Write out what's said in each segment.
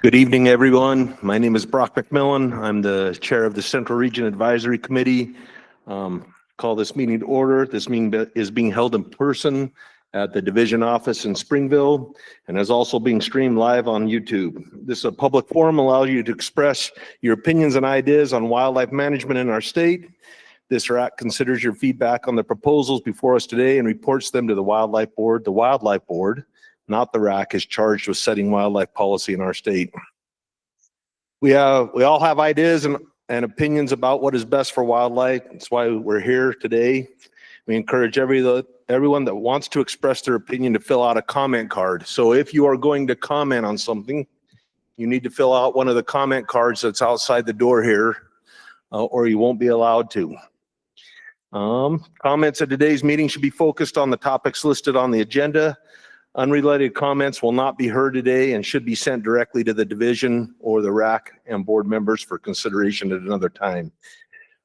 Good evening, everyone. My name is Brock McMillan. I'm the chair of the Central Region Advisory Committee. Call this meeting to order. This meeting is being held in person at the division office in Springville and is also being streamed live on YouTube. This is a public forum, allows you to express your opinions and ideas on wildlife management in our state. This RAC considers your feedback on the proposals before us today and reports them to the Wildlife Board. The Wildlife Board, not the RAC, is charged with setting wildlife policy in our state. We all have ideas and opinions about what is best for wildlife. That's why we're here today. We encourage everyone that wants to express their opinion to fill out a comment card. So if you are going to comment on something, you need to fill out one of the comment cards that's outside the door here, or you won't be allowed to. Comments at today's meeting should be focused on the topics listed on the agenda. Unrelated comments will not be heard today and should be sent directly to the division or the RAC and board members for consideration at another time.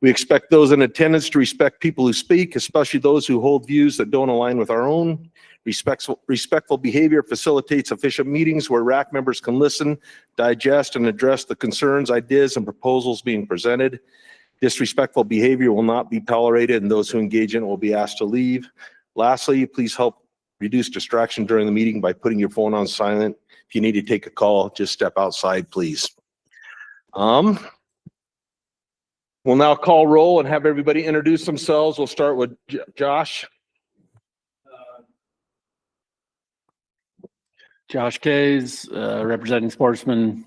We expect those in attendance to respect people who speak, especially those who hold views that don't align with our own. Respectful behavior facilitates efficient meetings where RAC members can listen, digest, and address the concerns, ideas, and proposals being presented. Disrespectful behavior will not be tolerated, and those who engage in it will be asked to leave. Lastly, please help reduce distraction during the meeting by putting your phone on silent. If you need to take a call, just step outside, please. We'll now call roll and have everybody introduce themselves. We'll start with Josh. Josh Kays, representing Sportsman.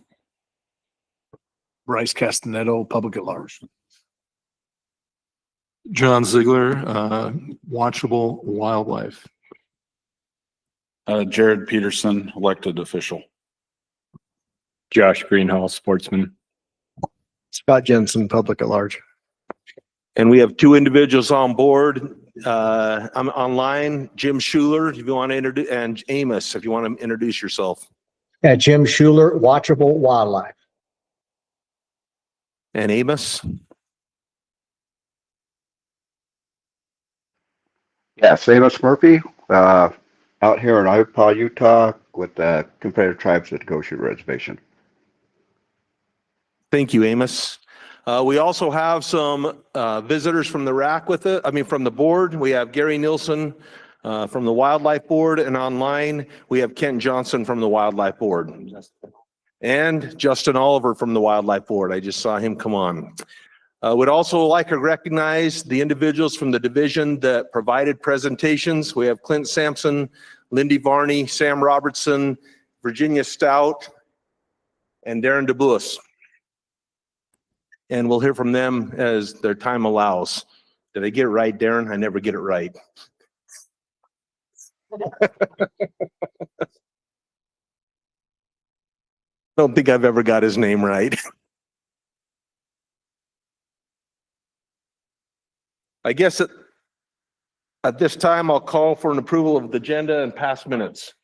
Bryce Castanetto, Public at Large. John Ziegler, Watchable Wildlife. Jared Peterson, elected official. Josh Greenhouse, Sportsman. Scott Jensen, Public at Large. And we have two individuals on board. I'm online, Jim Schuler, if you want to introduce, and Amos, if you want to introduce yourself. Yeah, Jim Schuler, Watchable Wildlife. And Amos. Yes, Amos Murphy, out here in Idaho, Utah, with the Confederate Tribes at the Goshen Reservation. Thank you, Amos. We also have some visitors from the RAC with it. From the board. We have Gary Nilsson from the Wildlife Board, and online we have Kent Johnson from the Wildlife Board. And Justin Oliver from the Wildlife Board. I just saw him come on. Would also like to recognize the individuals from the division that provided presentations. We have Clint Sampson, Lindy Varney, Sam Robertson, Virginia Stout, and Darren DeBuis. And we'll hear from them as their time allows. Did I get it right, Darren? I never get it right. Don't think I've ever got his name right. I guess at this time, I'll call for an approval of the agenda and past minutes.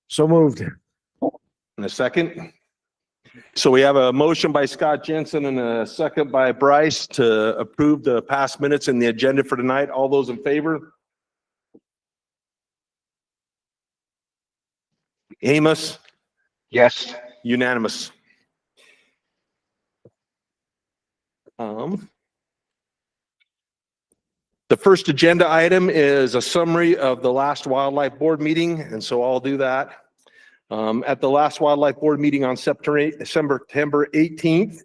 So moved. In a second. So we have a motion by Scott Jensen and a second by Bryce to approve the past minutes in the agenda for tonight. All those in favor? Amos? Yes. Unanimous. The first agenda item is a summary of the last Wildlife Board meeting, and so I'll do that. At the last Wildlife Board meeting on September 18th,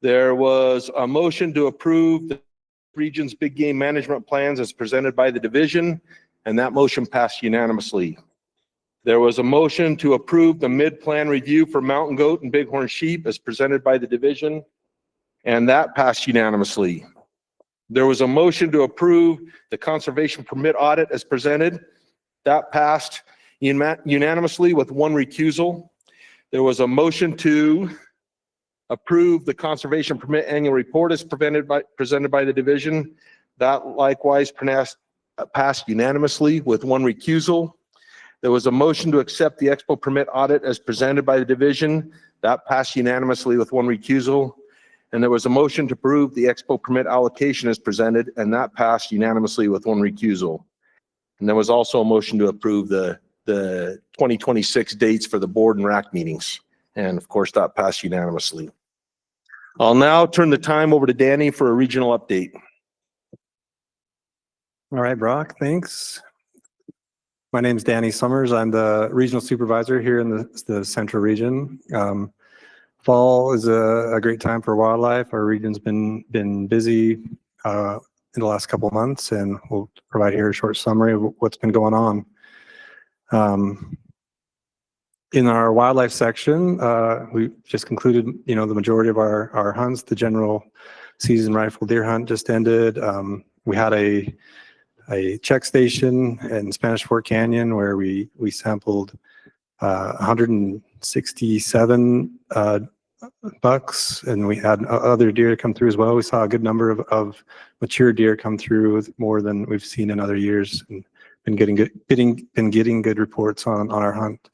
there was a motion to approve the region's big game management plans as presented by the division, and that motion passed unanimously. There was a motion to approve the mid-plan review for mountain goat and bighorn sheep as presented by the division, and that passed unanimously. There was a motion to approve the conservation permit audit as presented. That passed unanimously with one recusal. There was a motion to approve the conservation permit annual report as presented by the division. That likewise passed unanimously with one recusal. There was a motion to accept the expo permit audit as presented by the division. That passed unanimously with one recusal. And there was a motion to approve the expo permit allocation as presented, and that passed unanimously with one recusal. And there was also a motion to approve the the 2026 dates for the board and RAC meetings. And of course, that passed unanimously. I'll now turn the time over to Danny for a regional update. All right, Brock, thanks. My name is Danny Summers. I'm the regional supervisor here in the central region. Fall is a great time for wildlife. Our region's been busy in the last couple of months, and we'll provide here a short summary of what's been going on. In our wildlife section, we just concluded, the majority of our hunts. The general season rifle deer hunt just ended. We had a check station in Spanish Fork Canyon where we sampled 167 bucks, and we had other deer come through as well. We saw a good number of mature deer come through, with more than we've seen in other years, and been getting good reports on our hunt.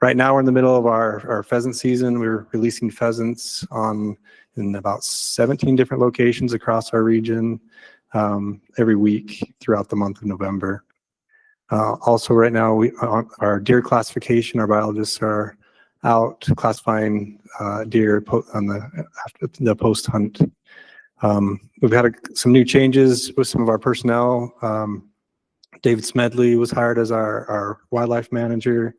Right now we're in the middle of our pheasant season. We're releasing pheasants in about 17 different locations across our region every week throughout the month of November. Also right now, our deer classification, our biologists are out classifying deer after the post hunt. We've had some new changes with some of our personnel. David Smedley was hired as our wildlife manager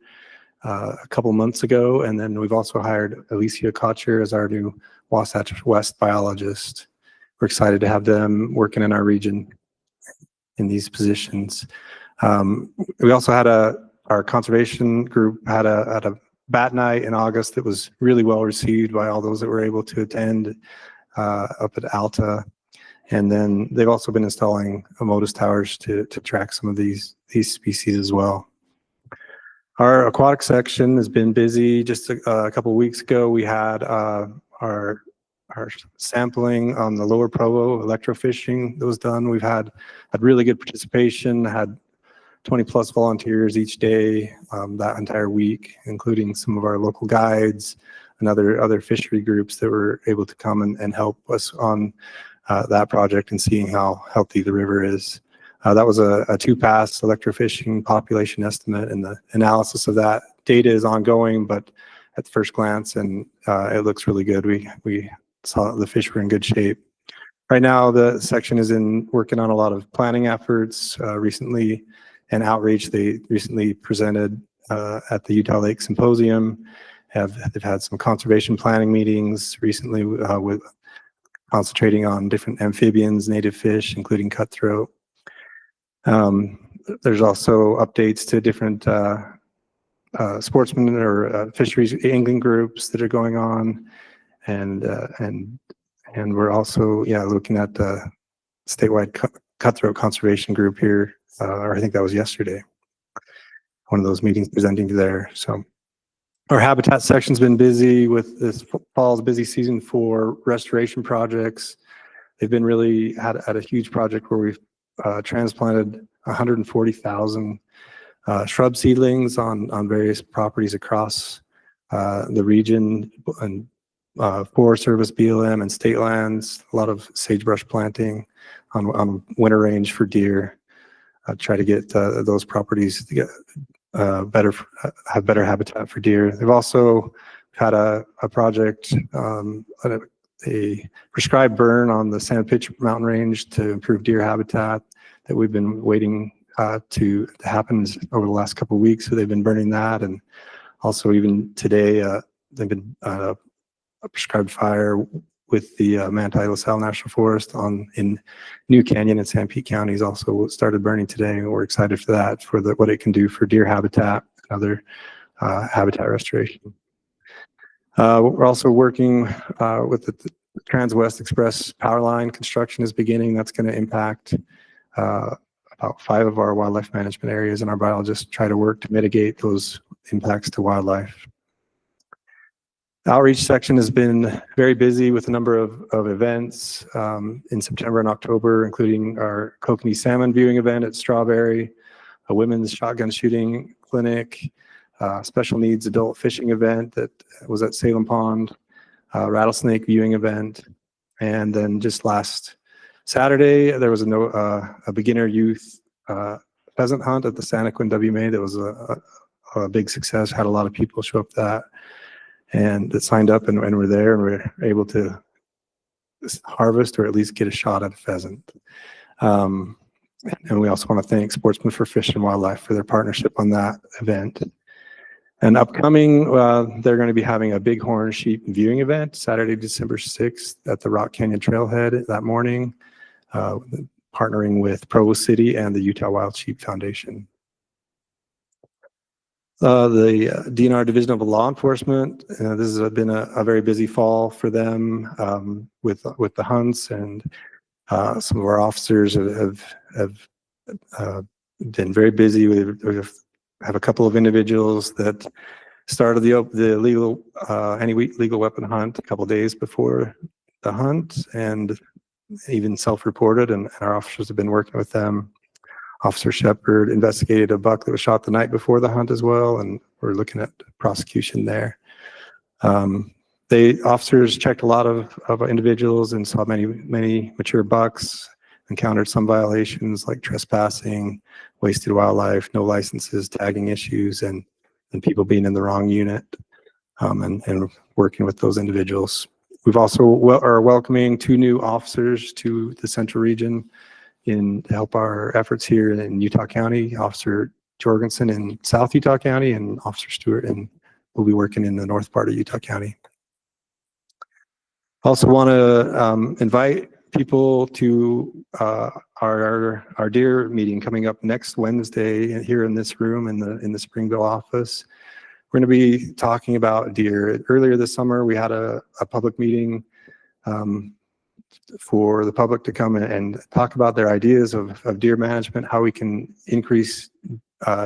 a couple months ago, and then we've also hired Alicia Kocher as our new Wasatch West biologist. We're excited to have them working in our region in these positions. We also had our conservation group had a bat night in August that was really well received by all those that were able to attend up at Alta. And then they've also been installing MODIS towers to track some of these species as well. Our aquatic section has been busy. Just a couple of weeks ago, we had our sampling on the Lower Provo electrofishing that was done. We've had really good participation, had 20 plus volunteers each day that entire week, including some of our local guides and other fishery groups that were able to come and help us on that project and seeing how healthy the river is. That was a two-pass electrofishing population estimate, and the analysis of that data is ongoing, but at the first glance, and it looks really good. We saw the fish were in good shape. Right now, the section is working on a lot of planning efforts recently and outreach. They recently presented at the Utah Lake Symposium. They've had some conservation planning meetings recently with concentrating on different amphibians, native fish, including cutthroat. There's also updates to different sportsmen or fisheries angling groups that are going on, and we're also looking at the statewide cutthroat conservation group here, or I think that was yesterday, one of those meetings presenting there. So our habitat section's been busy with this fall's busy season for restoration projects. They've been really had a huge project where we've transplanted 140,000 shrub seedlings on various properties across the region, and Forest Service, BLM, and state lands. A lot of sagebrush planting on winter range for deer. Try to get those properties to get have better habitat for deer. They've also had a project, a prescribed burn on the Sandpitch mountain range to improve deer habitat that we've been waiting to happen over the last couple of weeks. So they've been burning that, and also even today they've been a prescribed fire with the Manti La Salle National Forest in New Canyon and San Pete counties also started burning today, and we're excited for that, for what it can do for deer habitat and other habitat restoration. We're also working with the Trans-West Express power line. Construction is beginning. That's going to impact about 5 of our wildlife management areas, and our biologists try to work to mitigate those impacts to wildlife. The outreach section has been very busy with a number of events in September and October, including our kokanee salmon viewing event at Strawberry, a women's shotgun shooting clinic, special needs adult fishing event that was at Salem Pond, rattlesnake viewing event, and then just last Saturday there was a beginner youth pheasant hunt at the Santaquin WMA that was a big success. Had a lot of people show up that signed up and were there and were able to harvest or at least get a shot at a pheasant. And we also want to thank Sportsmen for Fish and Wildlife for their partnership on that event. And upcoming, they're going to be having a bighorn sheep viewing event Saturday, December 6th at the Rock Canyon Trailhead that morning, partnering with Provo City and the Utah Wild Sheep Foundation. The DNR Division of Law Enforcement, this has been a very busy fall for them with the hunts, and some of our officers have been very busy. We have a couple of individuals that started the legal any legal weapon hunt a couple of days before the hunt, and even self-reported, and our officers have been working with them. Officer Shepard investigated a buck that was shot the night before the hunt as well, and we're looking at prosecution there. Officers checked a lot of individuals and saw many mature bucks, encountered some violations like trespassing, wasted wildlife, no licenses, tagging issues, and people being in the wrong unit, and working with those individuals. We've also are welcoming 2 new officers to the Central Region to help our efforts here in Utah County, Officer Jorgensen in South Utah County and Officer Stewart will be working in the north part of Utah County. Also want to invite people to our deer meeting coming up next Wednesday here in this room in the Springville office. We're going to be talking about deer. Earlier this summer, we had a public meeting for the public to come and talk about their ideas of deer management, how we can increase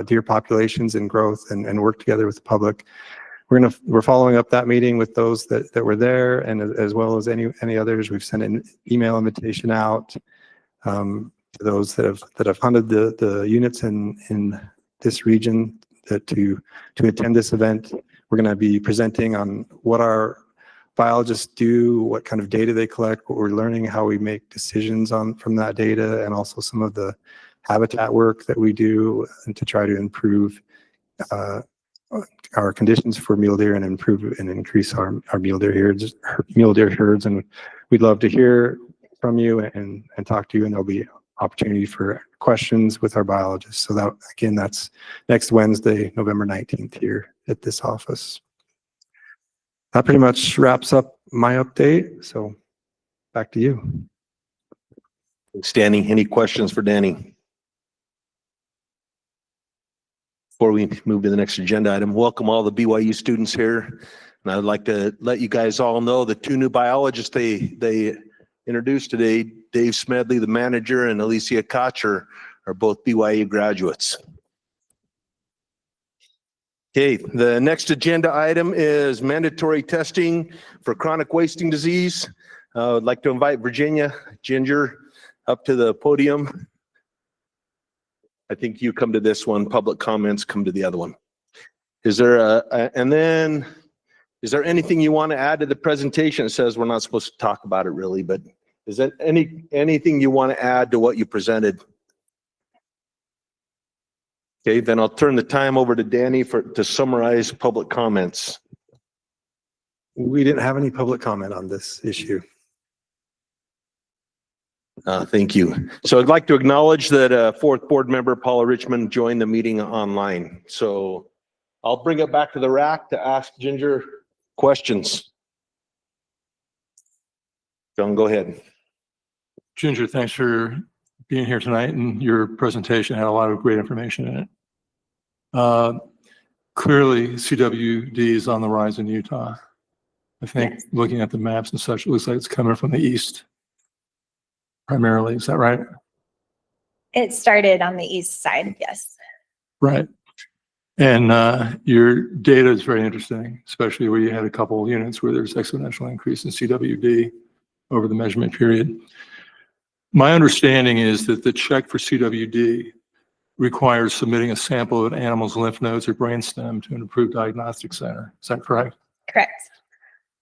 deer populations and growth, and work together with the public. We're following up that meeting with those that were there, and as well as any others. We've sent an email invitation out to those that have hunted the units in this region to attend this event. We're going to be presenting on what our biologists do, what kind of data they collect, what we're learning, how we make decisions from that data, and also some of the habitat work that we do, and to try to improve our conditions for mule deer and improve and increase our mule deer herds. And we'd love to hear from you and talk to you, and there'll be opportunity for questions with our biologists. So that's next Wednesday, November 19th here at this office. That pretty much wraps up my update. So back to you. Thanks, Danny. Any questions for Danny? Before we move to the next agenda item, welcome all the BYU students here. And I'd like to let you guys all know the 2 new biologists they introduced today, Dave Smedley, the manager, and Alicia Koch are both BYU graduates. Okay, the next agenda item is mandatory testing for chronic wasting disease. I'd like to invite Virginia Ginger up to the podium. I think you come to this one, public comments come to the other one. Is there anything you want to add to the presentation? It says we're not supposed to talk about it really, but is there anything you want to add to what you presented? Okay, then I'll turn the time over to Danny to summarize public comments. We didn't have any public comment on this issue. Thank you. So I'd like to acknowledge that 4th board member Paula Richmond joined the meeting online. So I'll bring it back to the RAC to ask Ginger questions. John, go ahead. Ginger, thanks for being here tonight, and your presentation had a lot of great information in it. Clearly, CWD is on the rise in Utah. I think looking at the maps and such, it looks like it's coming from the east primarily. Is that right? It started on the east side, yes. Right. And your data is very interesting, especially where you had a couple of units where there's exponential increase in CWD over the measurement period. My understanding is that the check for CWD requires submitting a sample of an animal's lymph nodes or brainstem to an approved diagnostic center. Is that correct? Correct.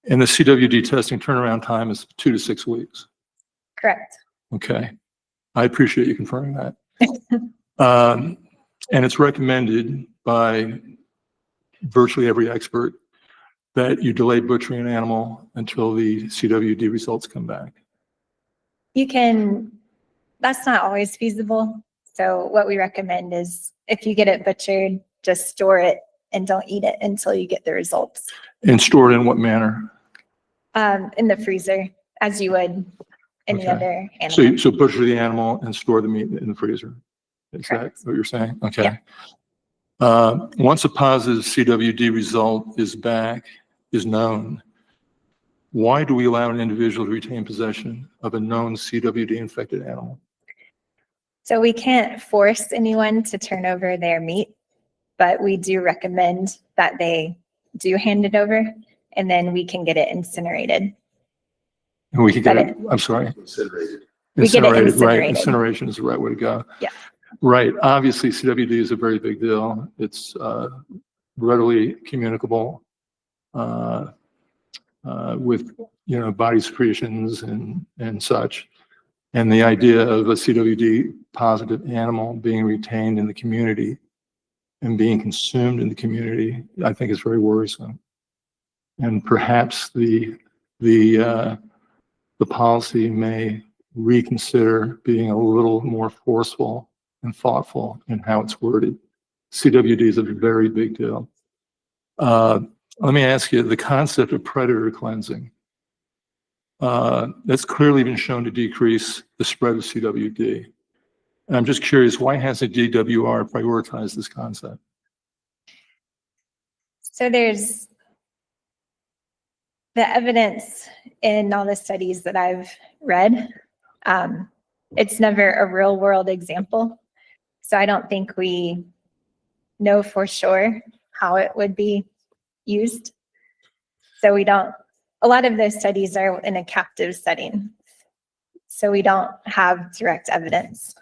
And the CWD testing turnaround time is 2 to 6 weeks. Correct. Okay. I appreciate you confirming that. And it's recommended by virtually every expert that you delay butchering an animal until the CWD results come back. You can, that's not always feasible. So what we recommend is if you get it butchered, just store it and don't eat it until you get the results. And store it in what manner? In the freezer, as you would any Okay. other So, animal. so butcher the animal and store the meat in the freezer. Is that Correct. what you're saying? Okay. Once a positive CWD result is known, why do we allow an individual to retain possession of a known CWD infected animal? So we can't force anyone to turn over their meat, but we do recommend that they do hand it over, and then we can get it incinerated. And we can get But it, I'm sorry. Incinerated. We get it Right. incinerated. Incineration is the right way to go. Yeah. Right. Obviously, CWD is a very big deal. It's readily communicable with, body secretions and such. And the idea of a CWD positive animal being retained in the community and being consumed in the community, I think is very worrisome. And perhaps the policy may reconsider being a little more forceful and thoughtful in how it's worded. CWD is a very big deal. Let me ask you, the concept of predator cleansing, that's clearly been shown to decrease the spread of CWD. And I'm just curious, why hasn't DWR prioritized this concept? So there's the evidence in all the studies that I've read. It's never a real world example. So I don't think we know for sure how it would be used. So we don't, a lot of those studies are in a captive setting. So we don't have direct evidence.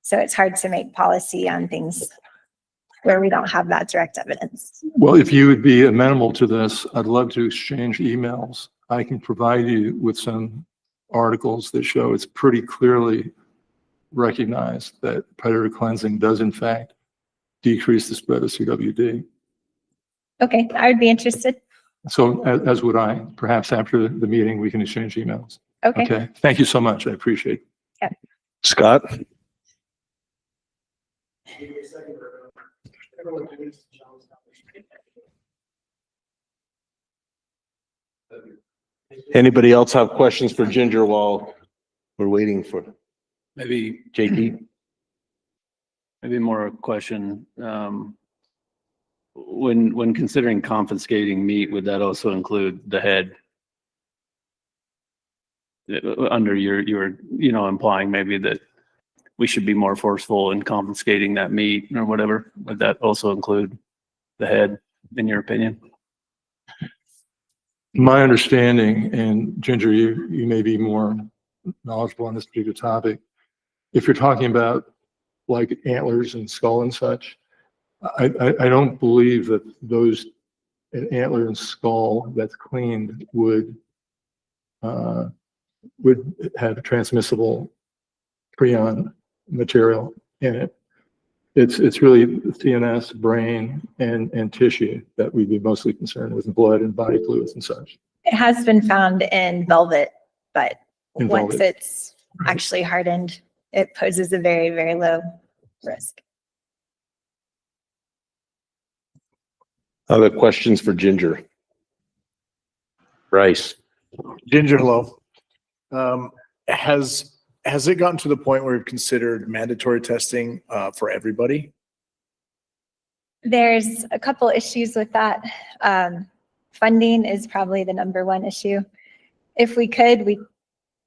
So it's hard to make policy on things where we don't have that direct evidence. Well, if you would be amenable to this, I'd love to exchange emails. I can provide you with some articles that show it's pretty clearly recognized that predator cleansing does in fact decrease the spread of CWD. Okay, I would be interested. So as would I. Perhaps after the meeting, we can exchange emails. Okay. Okay. Thank you so much. I appreciate it. Scott? Anybody else have questions for Ginger while we're waiting for Maybe JP? more a question. When considering confiscating meat, would that also include the head? Under your implying maybe that we should be more forceful in confiscating that meat or whatever. Would that also include the head, in your opinion? My understanding, and Ginger, you may be more knowledgeable on this particular topic. If you're talking about like antlers and skull and such, I don't believe that an antler and skull that's cleaned would have transmissible prion material in it. It's really CNS, brain, and tissue that we'd be mostly concerned with, blood and body fluids and such. It has been found in velvet, but In once velvet. it's actually hardened, it poses a very, very low risk. Other questions for Ginger? Bryce? Ginger, hello. Has it gotten to the point where we've considered mandatory testing for everybody? There's a couple issues with that. Funding is probably the number one issue. If we could,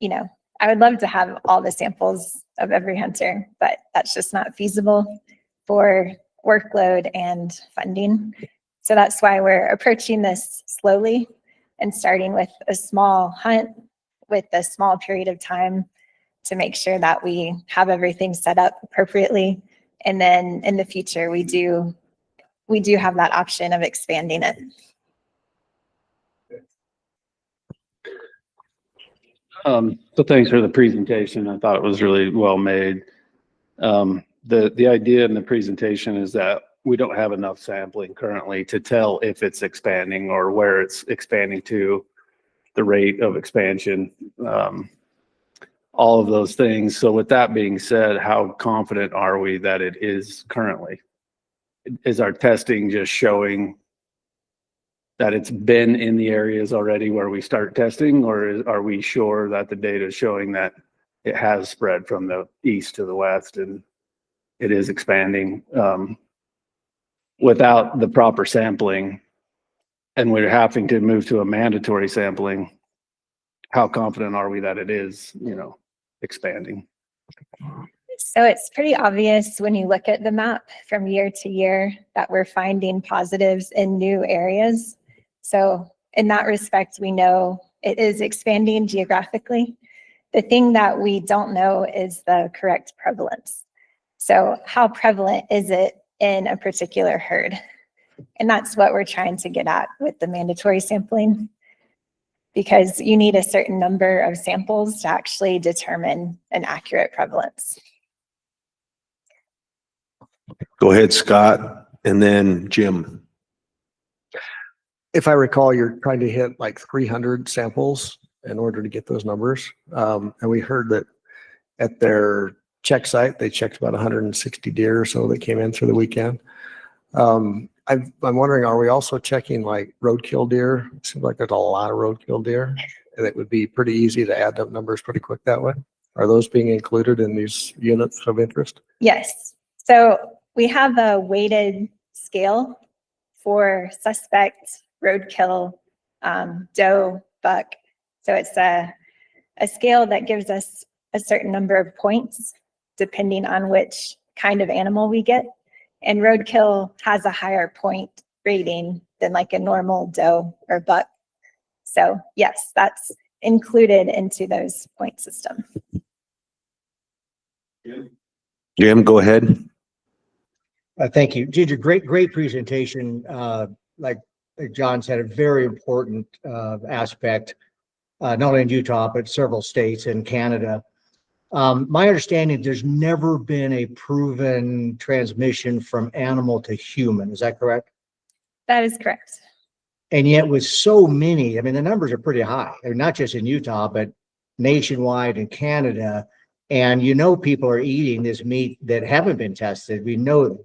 I would love to have all the samples of every hunter, but that's just not feasible for workload and funding. So that's why we're approaching this slowly and starting with a small hunt with a small period of time to make sure that we have everything set up appropriately. And then in the future, we do have that option of expanding it. So thanks for the presentation. I thought it was really well made. The idea in the presentation is that we don't have enough sampling currently to tell if it's expanding or where it's expanding to, the rate of expansion, all of those things. So with that being said, how confident are we that it is currently? Is our testing just showing that it's been in the areas already where we start testing, or are we sure that the data is showing that it has spread from the east to the west and it is expanding without the proper sampling, and we're having to move to a mandatory sampling? How confident are we that it is, expanding? So it's pretty obvious when you look at the map from year to year that we're finding positives in new areas. So in that respect, we know it is expanding geographically. The thing that we don't know is the correct prevalence. So how prevalent is it in a particular herd? And that's what we're trying to get at with the mandatory sampling, because you need a certain number of samples to actually determine an accurate prevalence. Go ahead, Scott, and then Jim. If I recall, you're trying to hit like 300 samples in order to get those numbers. And we heard that at their check site, they checked about 160 deer or so that came in through the weekend. I'm wondering, are we also checking like roadkill deer? It seems like there's a lot of roadkill deer, and it would be pretty easy to add up numbers pretty quick that way. Are those being included in these units of interest? Yes. So we have a weighted scale for suspect, roadkill, doe, buck. So it's a scale that gives us a certain number of points depending on which kind of animal we get. And roadkill has a higher point rating than like a normal doe or buck. So yes, that's included into those point system. Jim, go ahead. Thank you. Ginger, great presentation. Like John said, a very important aspect, not only in Utah, but several states and Canada. My understanding, there's never been a proven transmission from animal to human. Is that correct? That is correct. And yet with so many, I mean, the numbers are pretty high. They're not just in Utah, but nationwide in Canada. And people are eating this meat that haven't been tested. We know them.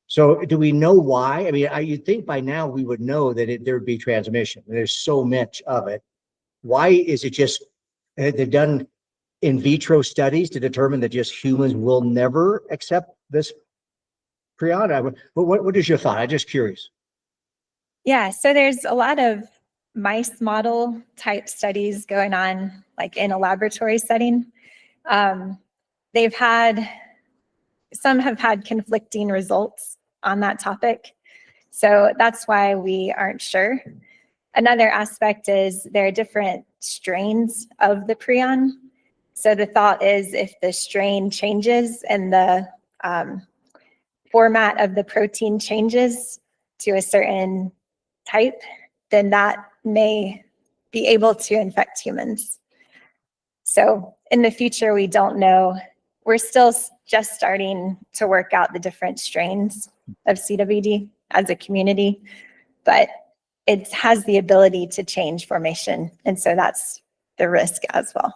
So do we know why? I mean, you'd think by now we would know that there'd be transmission. There's so much of it. Why is it just, they've done in vitro studies to determine that just humans will never accept this prion? What is your thought? I'm just curious. Yeah, so there's a lot of mice model type studies going on, like in a laboratory setting. Some have had conflicting results on that topic. So that's why we aren't sure. Another aspect is there are different strains of the prion. So the thought is if the strain changes and the format of the protein changes to a certain type, then that may be able to infect humans. So in the future, we don't know. We're still just starting to work out the different strains of CWD as a community, but it has the ability to change formation. And so that's the risk as well.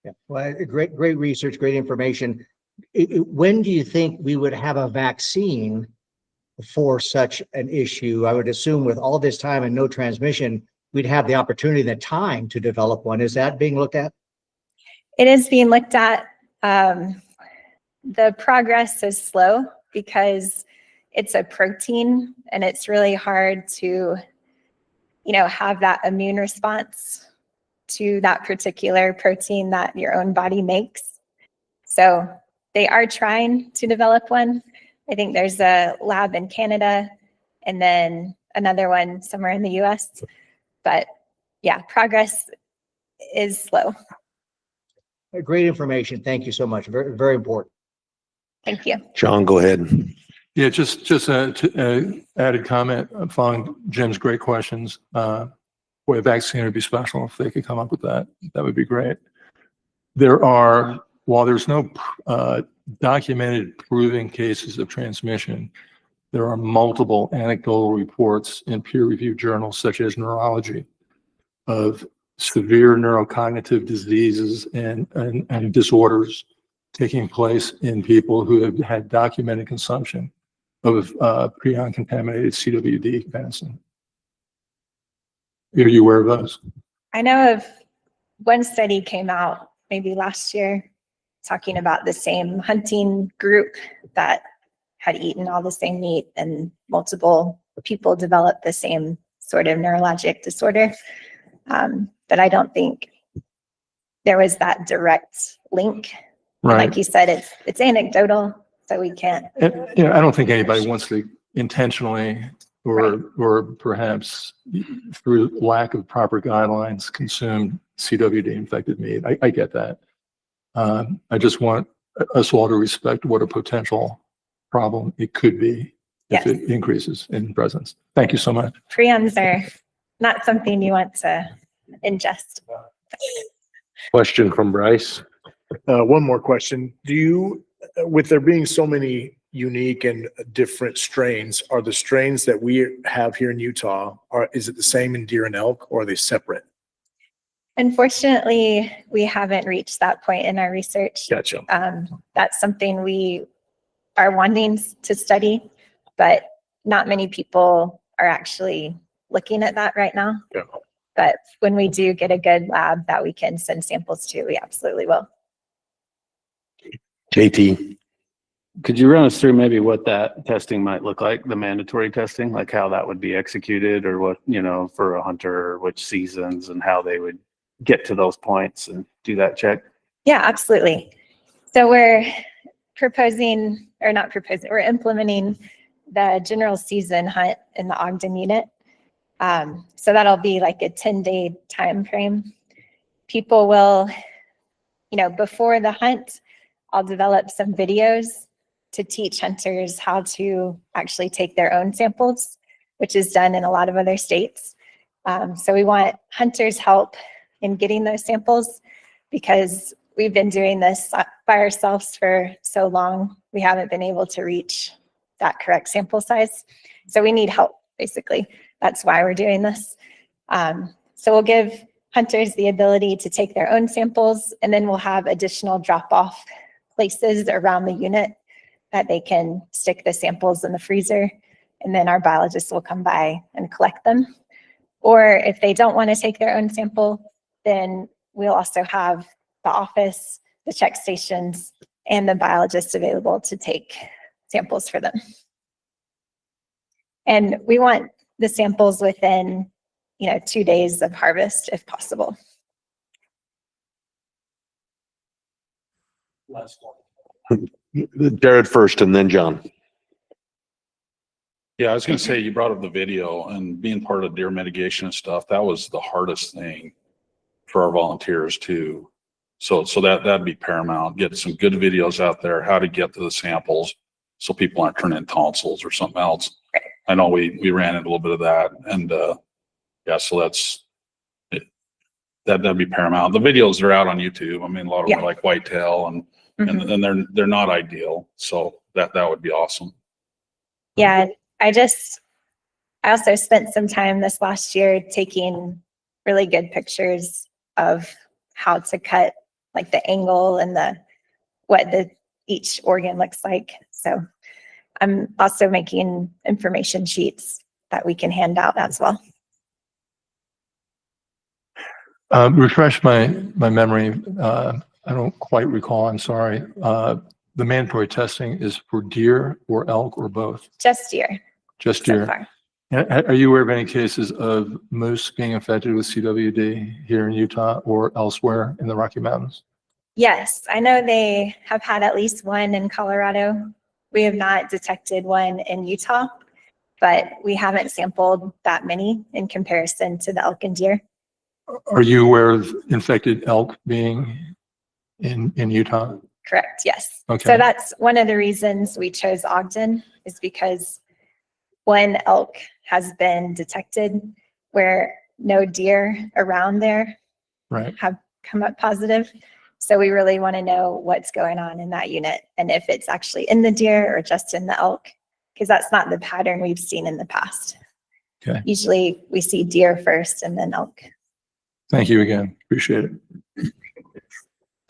Yeah, well, great research, great information. When do you think we would have a vaccine for such an issue? I would assume with all this time and no transmission, we'd have the opportunity and the time to develop one. Is that being looked at? It is being looked at. The progress is slow because it's a protein and it's really hard to, have that immune response to that particular protein that your own body makes. So they are trying to develop one. I think there's a lab in Canada and then another one somewhere in the US. But yeah, progress is slow. Great information. Thank you so much. Very, very important. Thank you. John, go ahead. Yeah, just a added comment following Jim's great questions. Boy, a vaccine would be special if they could come up with that. That would be great. While there's no documented proven cases of transmission, there are multiple anecdotal reports in peer-reviewed journals such as Neurology of severe neurocognitive diseases and disorders taking place in people who have had documented consumption of prion-contaminated CWD venison. Are you aware of those? I know of one study came out maybe last year talking about the same hunting group that had eaten all the same meat, and multiple people developed the same sort of neurologic disorder. But I don't think there was that direct link. Right. Like you said, it's anecdotal, so we can't. And, I don't think anybody wants to intentionally or perhaps through lack of proper guidelines consume CWD infected meat. I get that. I just want us all to respect what a potential problem it could be if it increases in presence. Thank you so much. Prions are not something you want to ingest. Question from Bryce. One more question. Do you, with there being so many unique and different strains, are the strains that we have here in Utah, is it the same in deer and elk, or are they separate? Unfortunately, we haven't reached that point in our research. Gotcha. That's something we are wanting to study, but not many people are actually looking at that right now. Yeah. But when we do get a good lab that we can send samples to, we absolutely will. JT. Could you run us through maybe what that testing might look like, the mandatory testing, like how that would be executed, or what, for a hunter, which seasons and how they would get to those points and do that check? Yeah, absolutely. So we're we're implementing the general season hunt in the Ogden unit. So that'll be like a 10-day time frame. People will, before the hunt, I'll develop some videos to teach hunters how to actually take their own samples, which is done in a lot of other states. So we want hunters' help in getting those samples because we've been doing this by ourselves for so long. We haven't been able to reach that correct sample size. So we need help, basically. That's why we're doing this. So we'll give hunters the ability to take their own samples, and then we'll have additional drop-off places around the unit that they can stick the samples in the freezer, and then our biologists will come by and collect them. Or if they don't want to take their own sample, then we'll also have the office, the check stations, and the biologists available to take samples for them. And we want the samples within, 2 days of harvest, if possible. Jared first and then John. Yeah, I was gonna say, you brought up the video and being part of deer mitigation and stuff, that was the hardest thing for our volunteers too. So that'd be paramount. Get some good videos out there, how to get to the samples so people aren't turning in tonsils or something else. I know we ran into a little bit of that, and yeah, so that'd be paramount. The videos are out on YouTube. I mean, a lot of them are like whitetail and they're not ideal. So that would be awesome. Yeah, I also spent some time this last year taking really good pictures of how to cut, like the angle and what each organ looks like. So I'm also making information sheets that we can hand out as well. Refresh my memory. I don't quite recall. I'm sorry. The mandatory testing is for deer or elk or both? Just deer. Just so deer. far. Are you aware of any cases of moose being infected with CWD here in Utah or elsewhere in the Rocky Mountains? Yes, I know they have had at least one in Colorado. We have not detected one in Utah, but we haven't sampled that many in comparison to the elk and deer. Are you aware of infected elk being in Utah? Correct, yes. Okay. So that's one of the reasons we chose Ogden, is because one elk has been detected where no deer around there have come up positive. So we really want to know what's going on in that unit and if it's actually in the deer or just in the elk. because that's not the pattern we've seen in the past. Okay. Usually we see deer first and then elk. Thank you again. Appreciate it.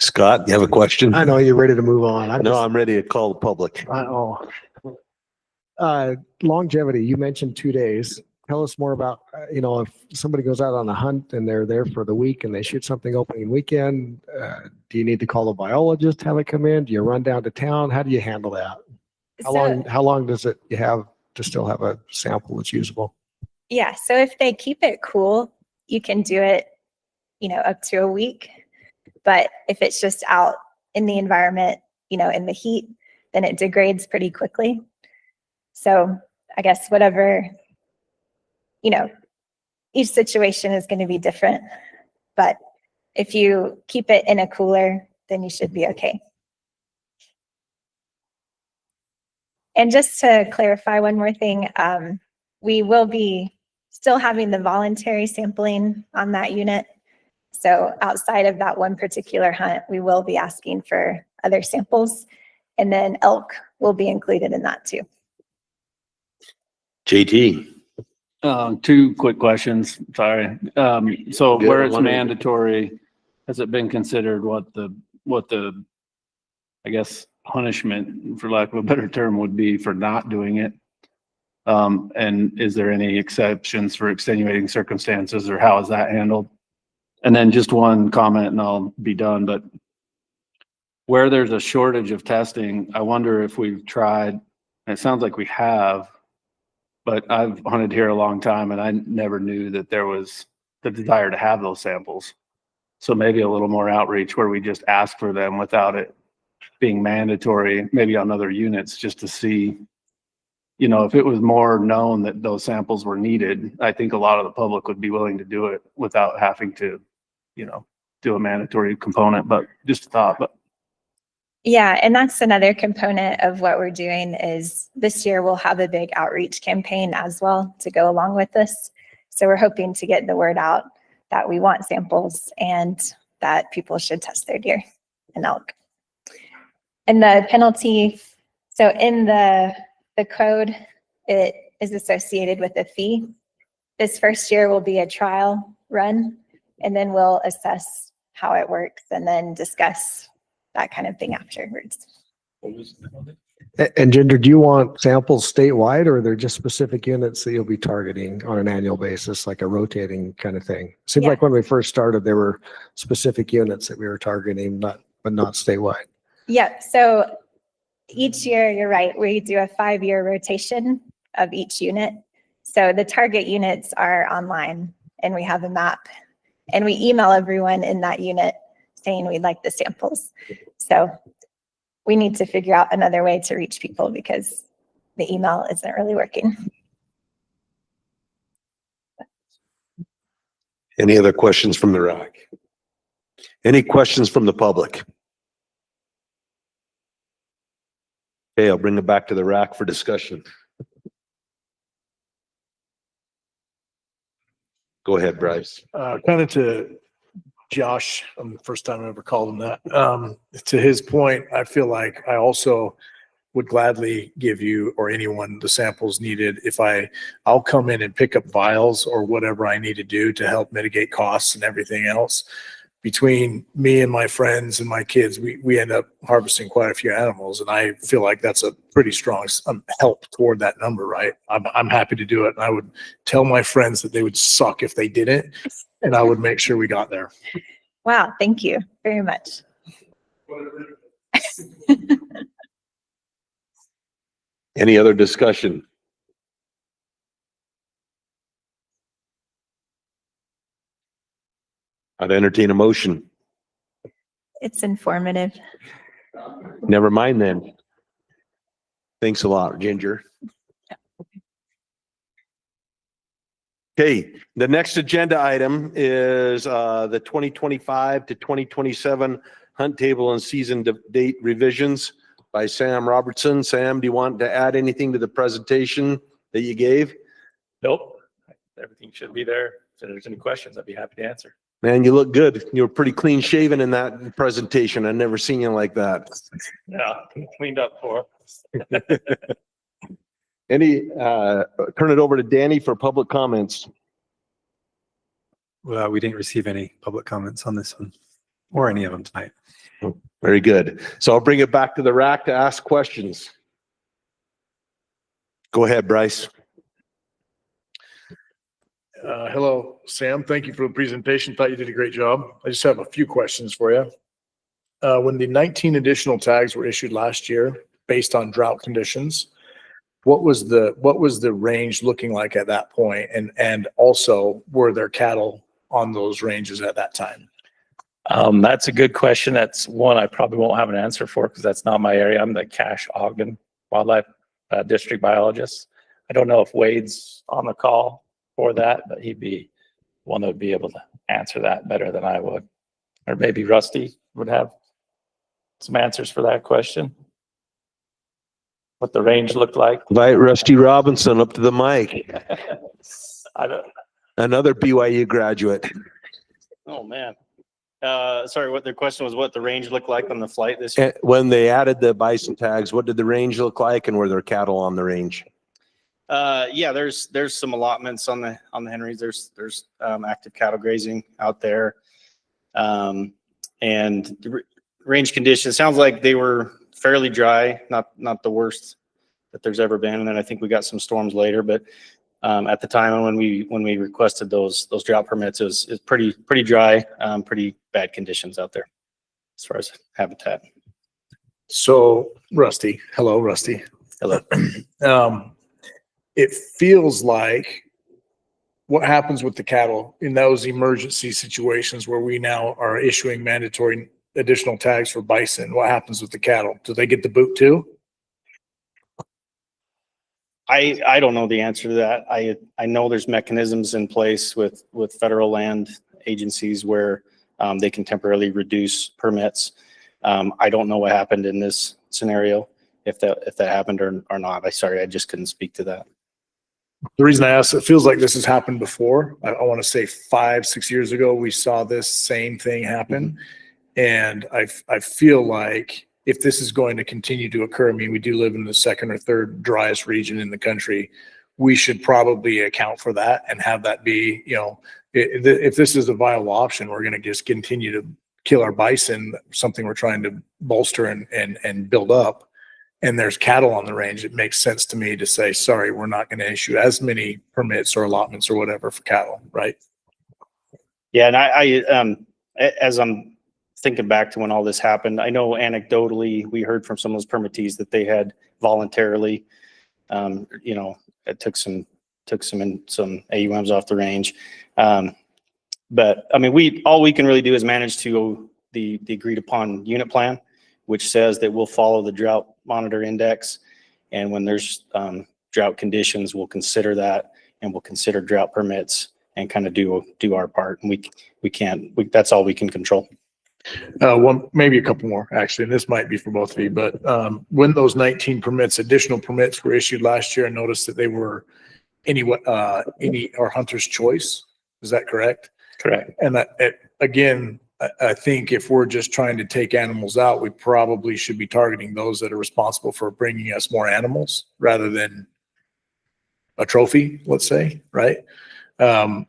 Scott, you have a question? I know you're ready to move on. No, I'm ready to call the public. Longevity, you mentioned 2 days. Tell us more about, if somebody goes out on a hunt and they're there for the week and they shoot something opening weekend, do you need to call a biologist, have it come in? Do you run down to town? How do you handle that? How long does it you have to still have a sample that's usable? Yeah, so if they keep it cool, you can do it, up to a week. But if it's just out in the environment, in the heat, then it degrades pretty quickly. So I guess whatever, each situation is going to be different. But if you keep it in a cooler, then you should be okay. And just to clarify one more thing, we will be still having the voluntary sampling on that unit. So outside of that one particular hunt, we will be asking for other samples, and then elk will be included in that too. JT. 2 quick questions. Sorry. So Good. where it's mandatory, has it been considered what the, I guess, punishment, for lack of a better term, would be for not doing it? And is there any exceptions for extenuating circumstances, or how is that handled? And then just one comment and I'll be done, but where there's a shortage of testing, I wonder if we've tried, and it sounds like we have, but I've hunted here a long time and I never knew that there was the desire to have those samples. So maybe a little more outreach where we just ask for them without it being mandatory, maybe on other units, just to see, if it was more known that those samples were needed, I think a lot of the public would be willing to do it without having to, do a mandatory component, but just a thought. But Yeah, and that's another component of what we're doing is this year we'll have a big outreach campaign as well to go along with this. So we're hoping to get the word out that we want samples and that people should test their deer and elk. And the penalty, so in the code, it is associated with a fee. This first year will be a trial run, and then we'll assess how it works and then discuss that kind of thing afterwards. And Ginger, do you want samples statewide, or are there just specific units that you'll be targeting on an annual basis, like a rotating kind of thing? Seems Yeah. like when we first started, there were specific units that we were targeting, but not statewide. Yep, so each year, you're right, we do a 5-year rotation of each unit. So the target units are online and we have a map and we email everyone in that unit saying we'd like the samples. So we need to figure out another way to reach people because the email isn't really working. Any other questions from the RAC? Any questions from the public? Okay, I'll bring it back to the RAC for discussion. Go ahead, Bryce. Kind of to Josh, the first time I ever called him that. To his point, I feel like I also would gladly give you or anyone the samples needed if I'll come in and pick up vials or whatever I need to do to help mitigate costs and everything else. Between me and my friends and my kids, we end up harvesting quite a few animals, and I feel like that's a pretty strong help toward that number, right? I'm happy to do it, and I would tell my friends that they would suck if they didn't, and I would make sure we got there. Wow, thank you very much. Any other discussion? I'd entertain a motion. It's informative. Never mind then. Thanks a lot, Ginger. Okay, the next agenda item is the 2025 to 2027 hunt table and season date revisions by Sam Robertson. Sam, do you want to add anything to the presentation that you gave? Nope. Everything should be there. So if there's any questions, I'd be happy to answer. Man, you look good. You were pretty clean shaven in that presentation. I've never seen you like that. Yeah, cleaned up for. Turn it over to Danny for public comments. Well, we didn't receive any public comments on this one or any of them tonight. Very good. So I'll bring it back to the RAC to ask questions. Go ahead, Bryce. Hello, Sam. Thank you for the presentation. Thought you did a great job. I just have a few questions for you. When the 19 additional tags were issued last year based on drought conditions, what was the range looking like at that point? And also, were there cattle on those ranges at that time? That's a good question. That's one I probably won't have an answer for because that's not my area. I'm the Cache Ogden Wildlife District Biologist. I don't know if Wade's on the call for that, but he'd be one that would be able to answer that better than I would. Or maybe Rusty would have some answers for that question. What the range looked like. Invite Rusty Robinson up to the mic. I don't. Another BYU graduate. Oh, man. Sorry, what the question was, what the range looked like on the flight this year? When they added the bison tags, what did the range look like, and were there cattle on the range? Yeah, there's some allotments on the Henrys. There's active cattle grazing out there. And the range conditions, sounds like they were fairly dry, not the worst that there's ever been. And then I think we got some storms later, but at the time when we requested those drought permits, it was pretty dry, pretty bad conditions out there as far as habitat. So Rusty, hello, Rusty. Hello. It feels like what happens with the cattle in those emergency situations where we now are issuing mandatory additional tags for bison, what happens with the cattle? Do they get the boot too? I don't know the answer to that. I know there's mechanisms in place with federal land agencies where they can temporarily reduce permits. I don't know what happened in this scenario, if that happened or not. I just couldn't speak to that. The reason I ask, it feels like this has happened before. I want to say 5-6 years ago, we saw this same thing happen. And I feel like if this is going to continue to occur, I mean, we do live in the second or third driest region in the country. We should probably account for that and have that be, if this is a viable option, we're going to just continue to kill our bison, something we're trying to bolster and build up. And there's cattle on the range. It makes sense to me to say, sorry, we're not going to issue as many permits or allotments or whatever for cattle, right? Yeah, and I as I'm thinking back to when all this happened, I know anecdotally we heard from some of those permittees that they had voluntarily, it took some AUMs off the range. But I mean, all we can really do is manage to the agreed upon unit plan, which says that we'll follow the drought monitor index. And when there's drought conditions, we'll consider that, and we'll consider drought permits and kind of do our part. And that's all we can control. Maybe a couple more actually, and this might be for both of you, but when those 19 additional permits were issued last year, I noticed that they were any or hunter's choice. Is that correct? Correct. And again, I think if we're just trying to take animals out, we probably should be targeting those that are responsible for bringing us more animals rather than a trophy, let's say, right? And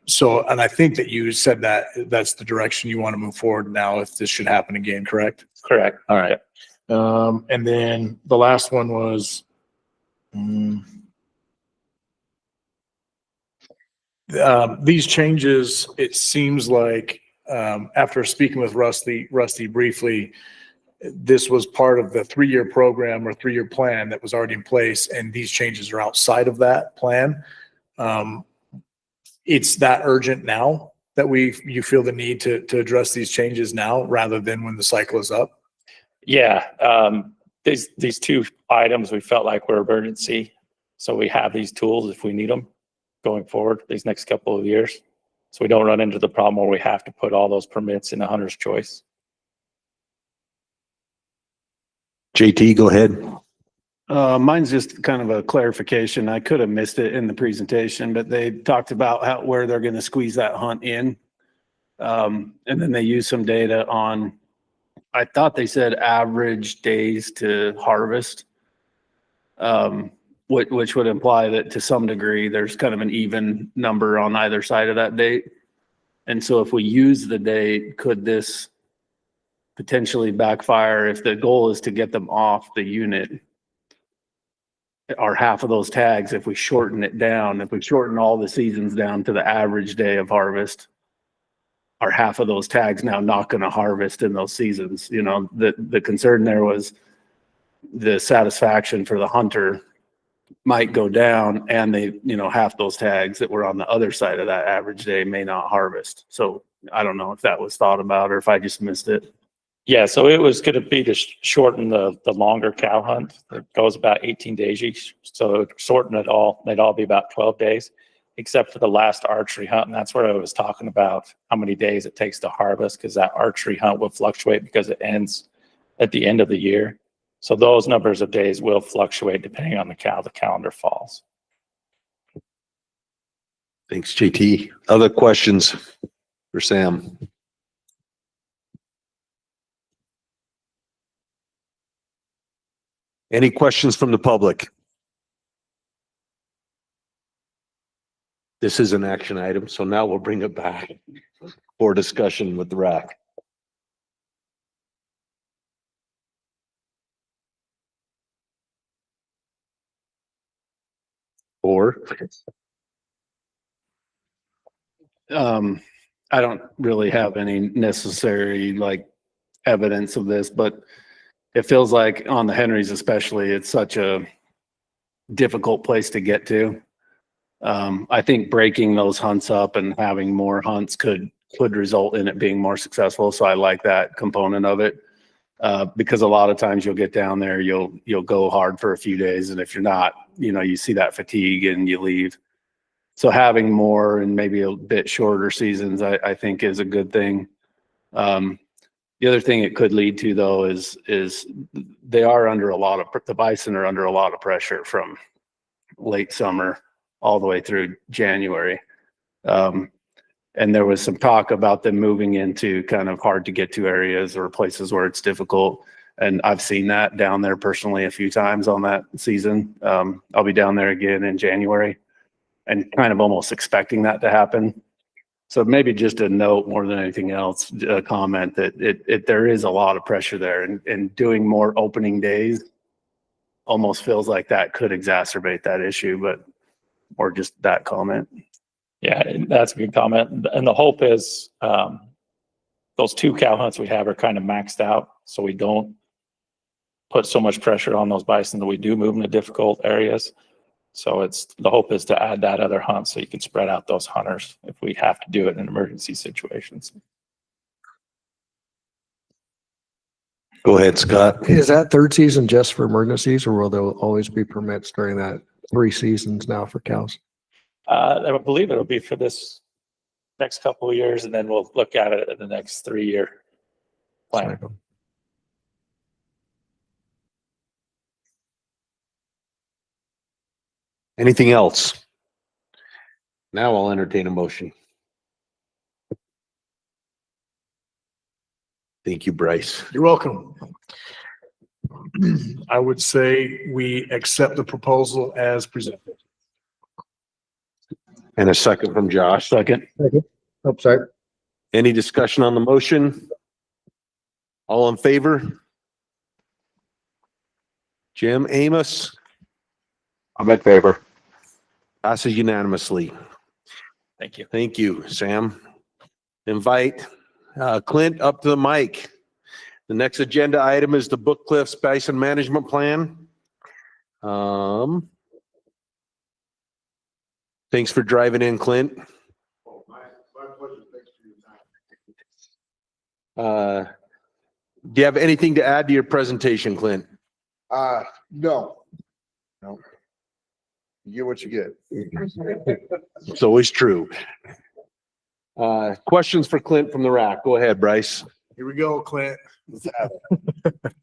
I think that you said that that's the direction you want to move forward now if this should happen again, correct? Correct. All right. And then the last one was, these changes, it seems like, after speaking with Rusty briefly, this was part of the 3-year program or 3-year plan that was already in place, and these changes are outside of that plan. It's that urgent now that you feel the need to address these changes now rather than when the cycle is up? Yeah, these 2 items we felt like were emergency, so we have these tools if we need them going forward these next couple of years, so we don't run into the problem where we have to put all those permits in a hunter's choice. JT, go ahead. Mine's just kind of a clarification. I could have missed it in the presentation, but they talked about where they're going to squeeze that hunt in. And then they used some data on, I thought they said average days to harvest. which would imply that to some degree, there's kind of an even number on either side of that date. And so if we use the date, could this potentially backfire if the goal is to get them off the unit? Are half of those tags, if we shorten it down, if we shorten all the seasons down to the average day of harvest, are half of those tags now not going to harvest in those seasons? You know, the concern there was the satisfaction for the hunter might go down, and they, you know, half those tags that were on the other side of that average day may not harvest. So I don't know if that was thought about or if I just missed it. Yeah, so it was going to be to shorten the longer cow hunt. It goes about 18 days each. So shorten it all, they'd all be about 12 days, except for the last archery hunt. And that's where I was talking about how many days it takes to harvest, because that archery hunt will fluctuate because it ends at the end of the year. So those numbers of days will fluctuate depending on the calendar falls. Thanks, JT. Other questions for Sam? Any questions from the public? This is an action item, so now we'll bring it back for discussion with the RAC. Or I don't really have any necessary like evidence of this, but it feels like on the Henrys especially, it's such a difficult place to get to. I think breaking those hunts up and having more hunts could result in it being more successful. So I like that component of it, because a lot of times you'll get down there, you'll go hard for a few days, and if you're not, you know, you see that fatigue and you leave. So having more and maybe a bit shorter seasons, I think is a good thing. The other thing it could lead to, though, is they are under the bison are under a lot of pressure from late summer all the way through January. And there was some talk about them moving into kind of hard to get to areas or places where it's difficult. And I've seen that down there personally a few times on that season. I'll be down there again in January and kind of almost expecting that to happen. So maybe just a note more than anything else, a comment that there is a lot of pressure there, and doing more opening days almost feels like that could exacerbate that issue, but, or just that comment. Yeah, that's a good comment. And the hope is those 2 cow hunts we have are kind of maxed out, so we don't put so much pressure on those bison that we do move into difficult areas. So the hope is to add that other hunt so you can spread out those hunters if we have to do it in emergency situations. Go ahead, Scott. Is that third season just for emergencies, or will there always be permits during that 3 seasons now for cows? I believe it'll be for this next couple of years, and then we'll look at it in the next 3-year plan. Anything else? Now I'll entertain a motion. Thank you, Bryce. You're welcome. I would say we accept the proposal as presented. And a second from Josh. Second. Oh, sorry. Any discussion on the motion? All in favor? Jim, Amos? I'm in favor. Passes unanimously. Thank you. Thank you, Sam. Invite Clint up to the mic. The next agenda item is the Book Cliffs Bison Management Plan. Thanks for driving in, Clint. My pleasure. Thanks for your time. Do you have anything to add to your presentation, Clint? No. You get what you get. It's always true. Questions for Clint from the RAC. Go ahead, Bryce. Here we go, Clint. Let's have it.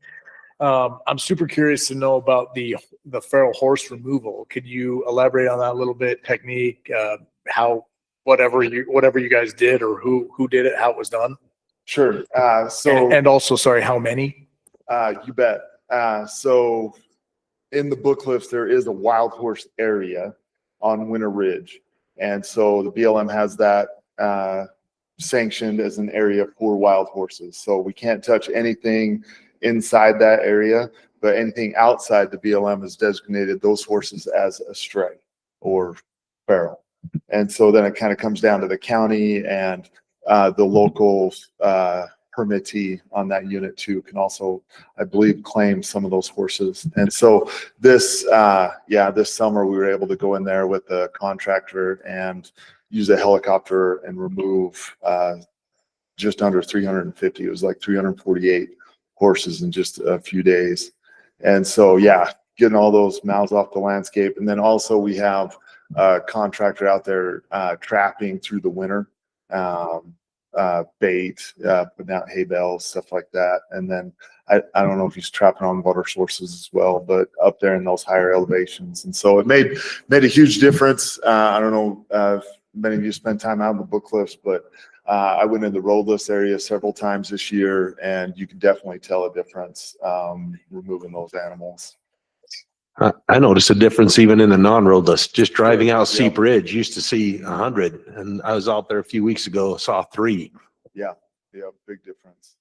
I'm super curious to know about the feral horse removal. Could you elaborate on that a little bit? Technique, how, whatever you guys did, or who did it, how it was done? Sure. And also, sorry, how many? You bet. So in the Book Cliffs, there is a wild horse area on Winter Ridge. And so the BLM has that sanctioned as an area for wild horses. So we can't touch anything inside that area, but anything outside the BLM has designated those horses as a stray or feral. And so then it kind of comes down to the county, and the local permittee on that unit too can also, I believe, claim some of those horses. And so this summer we were able to go in there with a contractor and use a helicopter and remove just under 350. It was like 348 horses in just a few days. And so, yeah, getting all those mouths off the landscape. And then also we have a contractor out there trapping through the winter, bait, putting out hay bales, stuff like that. And then I don't know if he's trapping on water sources as well, but up there in those higher elevations. And so it made a huge difference. I don't know if many of you spend time out in the Book Cliffs, but I went in the roadless area several times this year, and you can definitely tell a difference removing those animals. I noticed a difference even in the non-roadless. Just driving out Steep Ridge, used to see 100, and I was out there a few weeks ago, saw 3. Yeah, big difference.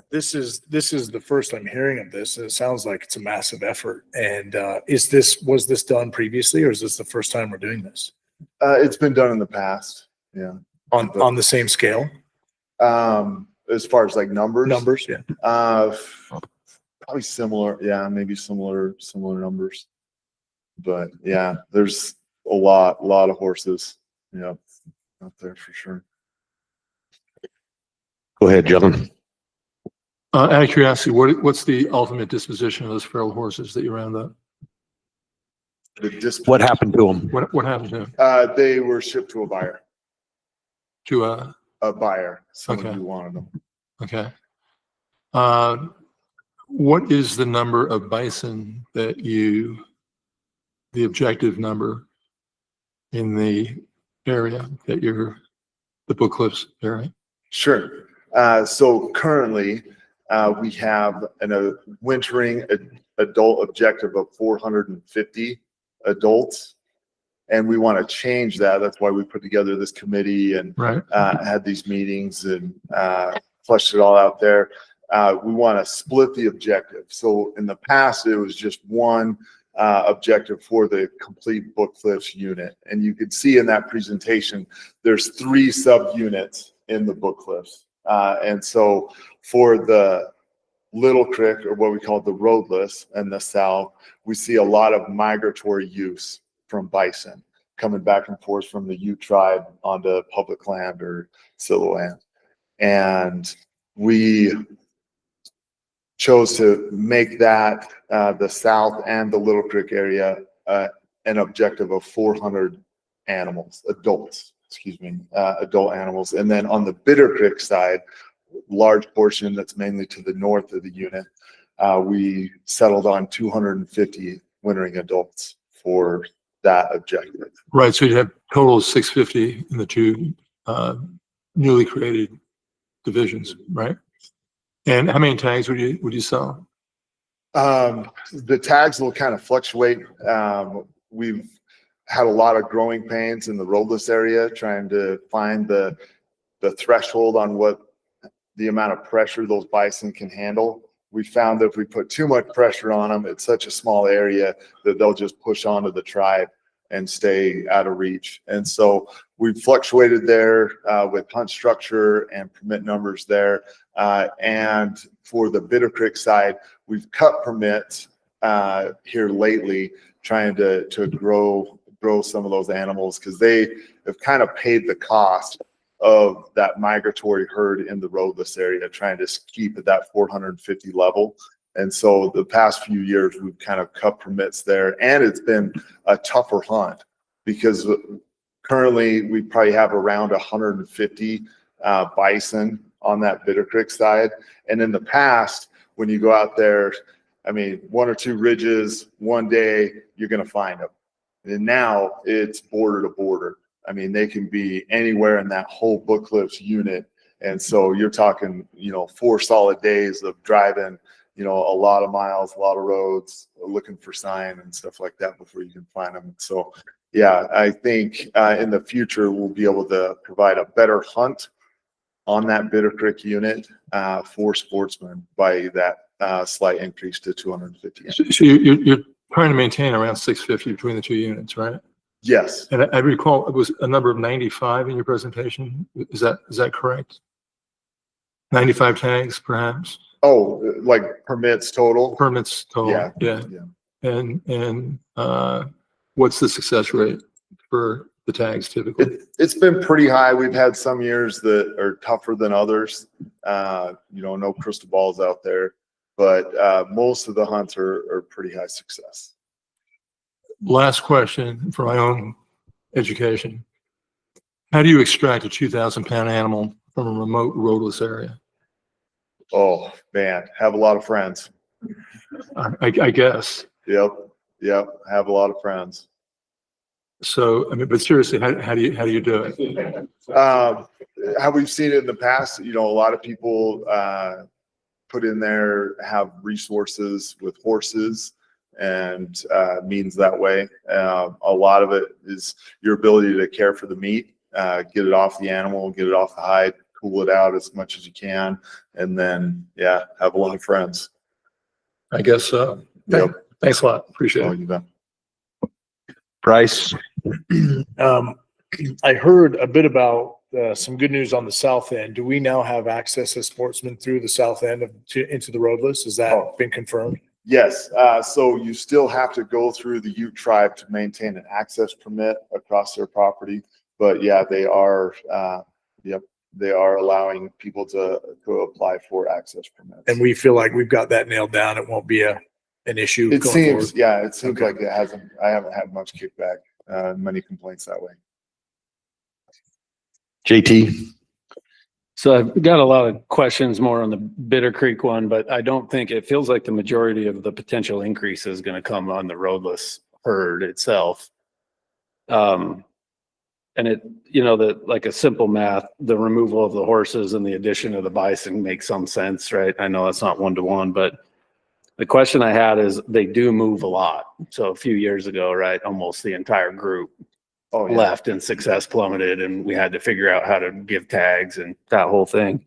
This is the first I'm hearing of this, and it sounds like it's a massive effort. And was this done previously, or is this the first time we're doing this? It's been done in the past. Yeah. On the same scale? As far as like numbers? Yeah. Probably similar. Yeah, maybe similar numbers. But yeah, there's a lot of horses. Yeah, out there for sure. Go ahead, John. Out of curiosity, what's the ultimate disposition of those feral horses that you round up? What happened to them? What happened to them? They were shipped to a buyer. To a buyer. Someone Okay. who wanted them. Okay. What is the number of bison that the objective number in the area that the Book Cliffs area? Sure. So currently, we have a wintering adult objective of 450 adults, and we want to change that. That's why we put together this committee and had these meetings and fleshed it all out there. We want to split the objective. So in the past, it was just one objective for the complete Book Cliffs unit. And you could see in that presentation, there's 3 subunits in the Book Cliffs. And so for the Little Creek, or what we call the roadless in the south, we see a lot of migratory use from bison coming back and forth from the Ute tribe onto public land or silo land. And we chose to make that the south and the Little Creek area an objective of 400 animals, adult animals. And then on the Bitter Creek side, large portion that's mainly to the north of the unit, we settled on 250 wintering adults for that objective. Right. So you'd have total of 650 in the 2 newly created divisions, right? And how many tags would you sell? The tags will kind of fluctuate. We've had a lot of growing pains in the roadless area, trying to find the threshold on what the amount of pressure those bison can handle. We found that if we put too much pressure on them, it's such a small area that they'll just push onto the tribe and stay out of reach. And so we've fluctuated there with hunt structure and permit numbers there. And for the Bitter Creek side, we've cut permits here lately, trying to grow some of those animals, because they have kind of paid the cost of that migratory herd in the roadless area, trying to keep at that 450 level. And so the past few years, we've kind of cut permits there, and it's been a tougher hunt because currently we probably have around 150 bison on that Bitter Creek side. And in the past, when you go out there, I mean, 1 or 2 ridges, one day, you're going to find them. And now it's border to border. I mean, they can be anywhere in that whole Book Cliffs unit. And so you're talking, 4 solid days of driving, you know, a lot of miles, a lot of roads, looking for sign and stuff like that before you can find them. So yeah, I think in the future, we'll be able to provide a better hunt on that Bitter Creek unit for sportsmen by that slight increase to 250. So you're trying to maintain around 650 between the two units, right? Yes. And I recall it was a number of 95 in your presentation. Is that correct? 95 tags, perhaps? Oh, like permits total? Permits total. Yeah. Yeah. And what's the success rate for the tags typically? It's been pretty high. We've had some years that are tougher than others. You know, no crystal balls out there, but most of the hunts are pretty high success. Last question for my own education. How do you extract a 2,000-pound animal from a remote roadless area? Oh man, have a lot of friends. I guess. Yep. Have a lot of friends. So, I mean, but seriously, how do you do it? How we've seen it in the past, you know, a lot of people put in there, have resources with horses and means that way. A lot of it is your ability to care for the meat, get it off the animal, get it off the hide, cool it out as much as you can, and then, yeah, have a lot of friends. I guess so. Yep. Thanks a lot. Appreciate Oh, it. you bet. Price, I heard a bit about some good news on the south end. Do we now have access as sportsmen through the south end into the roadless? Has that been confirmed? Yes, so you still have to go through the Ute tribe to maintain an access permit across their property. But yeah, they are, they are allowing people to apply for access permits. And we feel like we've got that nailed down. It won't be an issue. It going seems, forward. yeah, it seems Okay. like it hasn't, I haven't had much kickback, many complaints that way. JT. So I've got a lot of questions more on the Bitter Creek one, but I don't think it feels like the majority of the potential increase is going to come on the roadless herd itself. And it, you know, that like a simple math, the removal of the horses and the addition of the bison makes some sense, right? I know that's not 1-to-1, but the question I had is they do move a lot. So a few years ago, right, almost the entire group left and success plummeted, and we had to figure out how to give tags and that whole thing.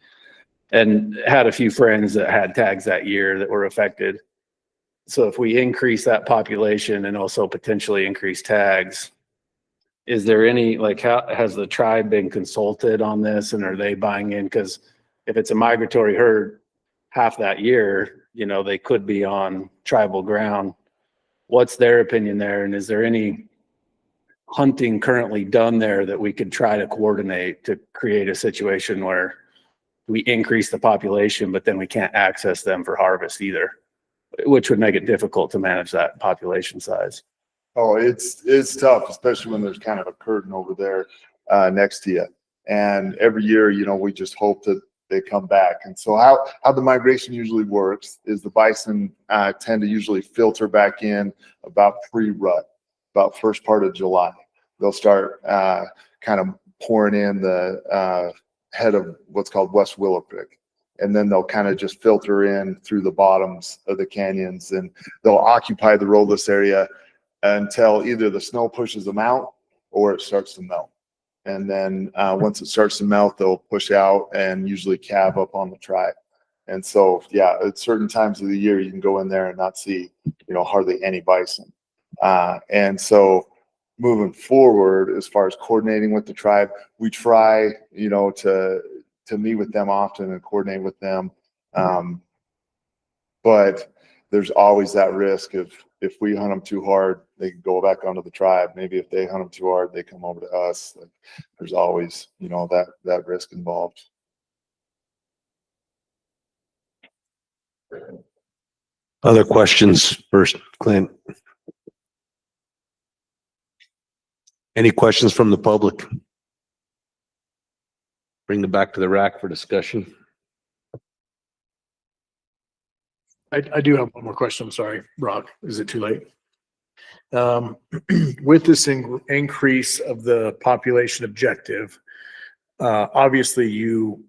And had a few friends that had tags that year that were affected. So if we increase that population and also potentially increase tags, is there any, like, how has the tribe been consulted on this, and are they buying in? Because if it's a migratory herd half that year, you know, they could be on tribal ground. What's their opinion there? And is there any hunting currently done there that we could try to coordinate to create a situation where we increase the population, but then we can't access them for harvest either, which would make it difficult to manage that population size? Oh, it's tough, especially when there's kind of a curtain over there next to you. And every year, you know, we just hope that they come back. And so how the migration usually works is the bison tend to usually filter back in about pre-rut, about first part of July. They'll start kind of pouring in the head of what's called West Willow Creek. And then they'll kind of just filter in through the bottoms of the canyons, and they'll occupy the roadless area until either the snow pushes them out or it starts to melt. And then once it starts to melt, they'll push out and usually calve up on the tribe. And so, yeah, at certain times of the year, you can go in there and not see, you know, hardly any bison. And so moving forward, as far as coordinating with the tribe, we try, you know, to meet with them often and coordinate with them. But there's always that risk of, if we hunt them too hard, they can go back onto the tribe. Maybe if they hunt them too hard, they come over to us. Like, there's always, you know, that risk involved. Other questions first, Clint? Any questions from the public? Bring them back to the rack for discussion. I do have one more question. I'm sorry, Brock. Is it too late? With this increase of the population objective, obviously you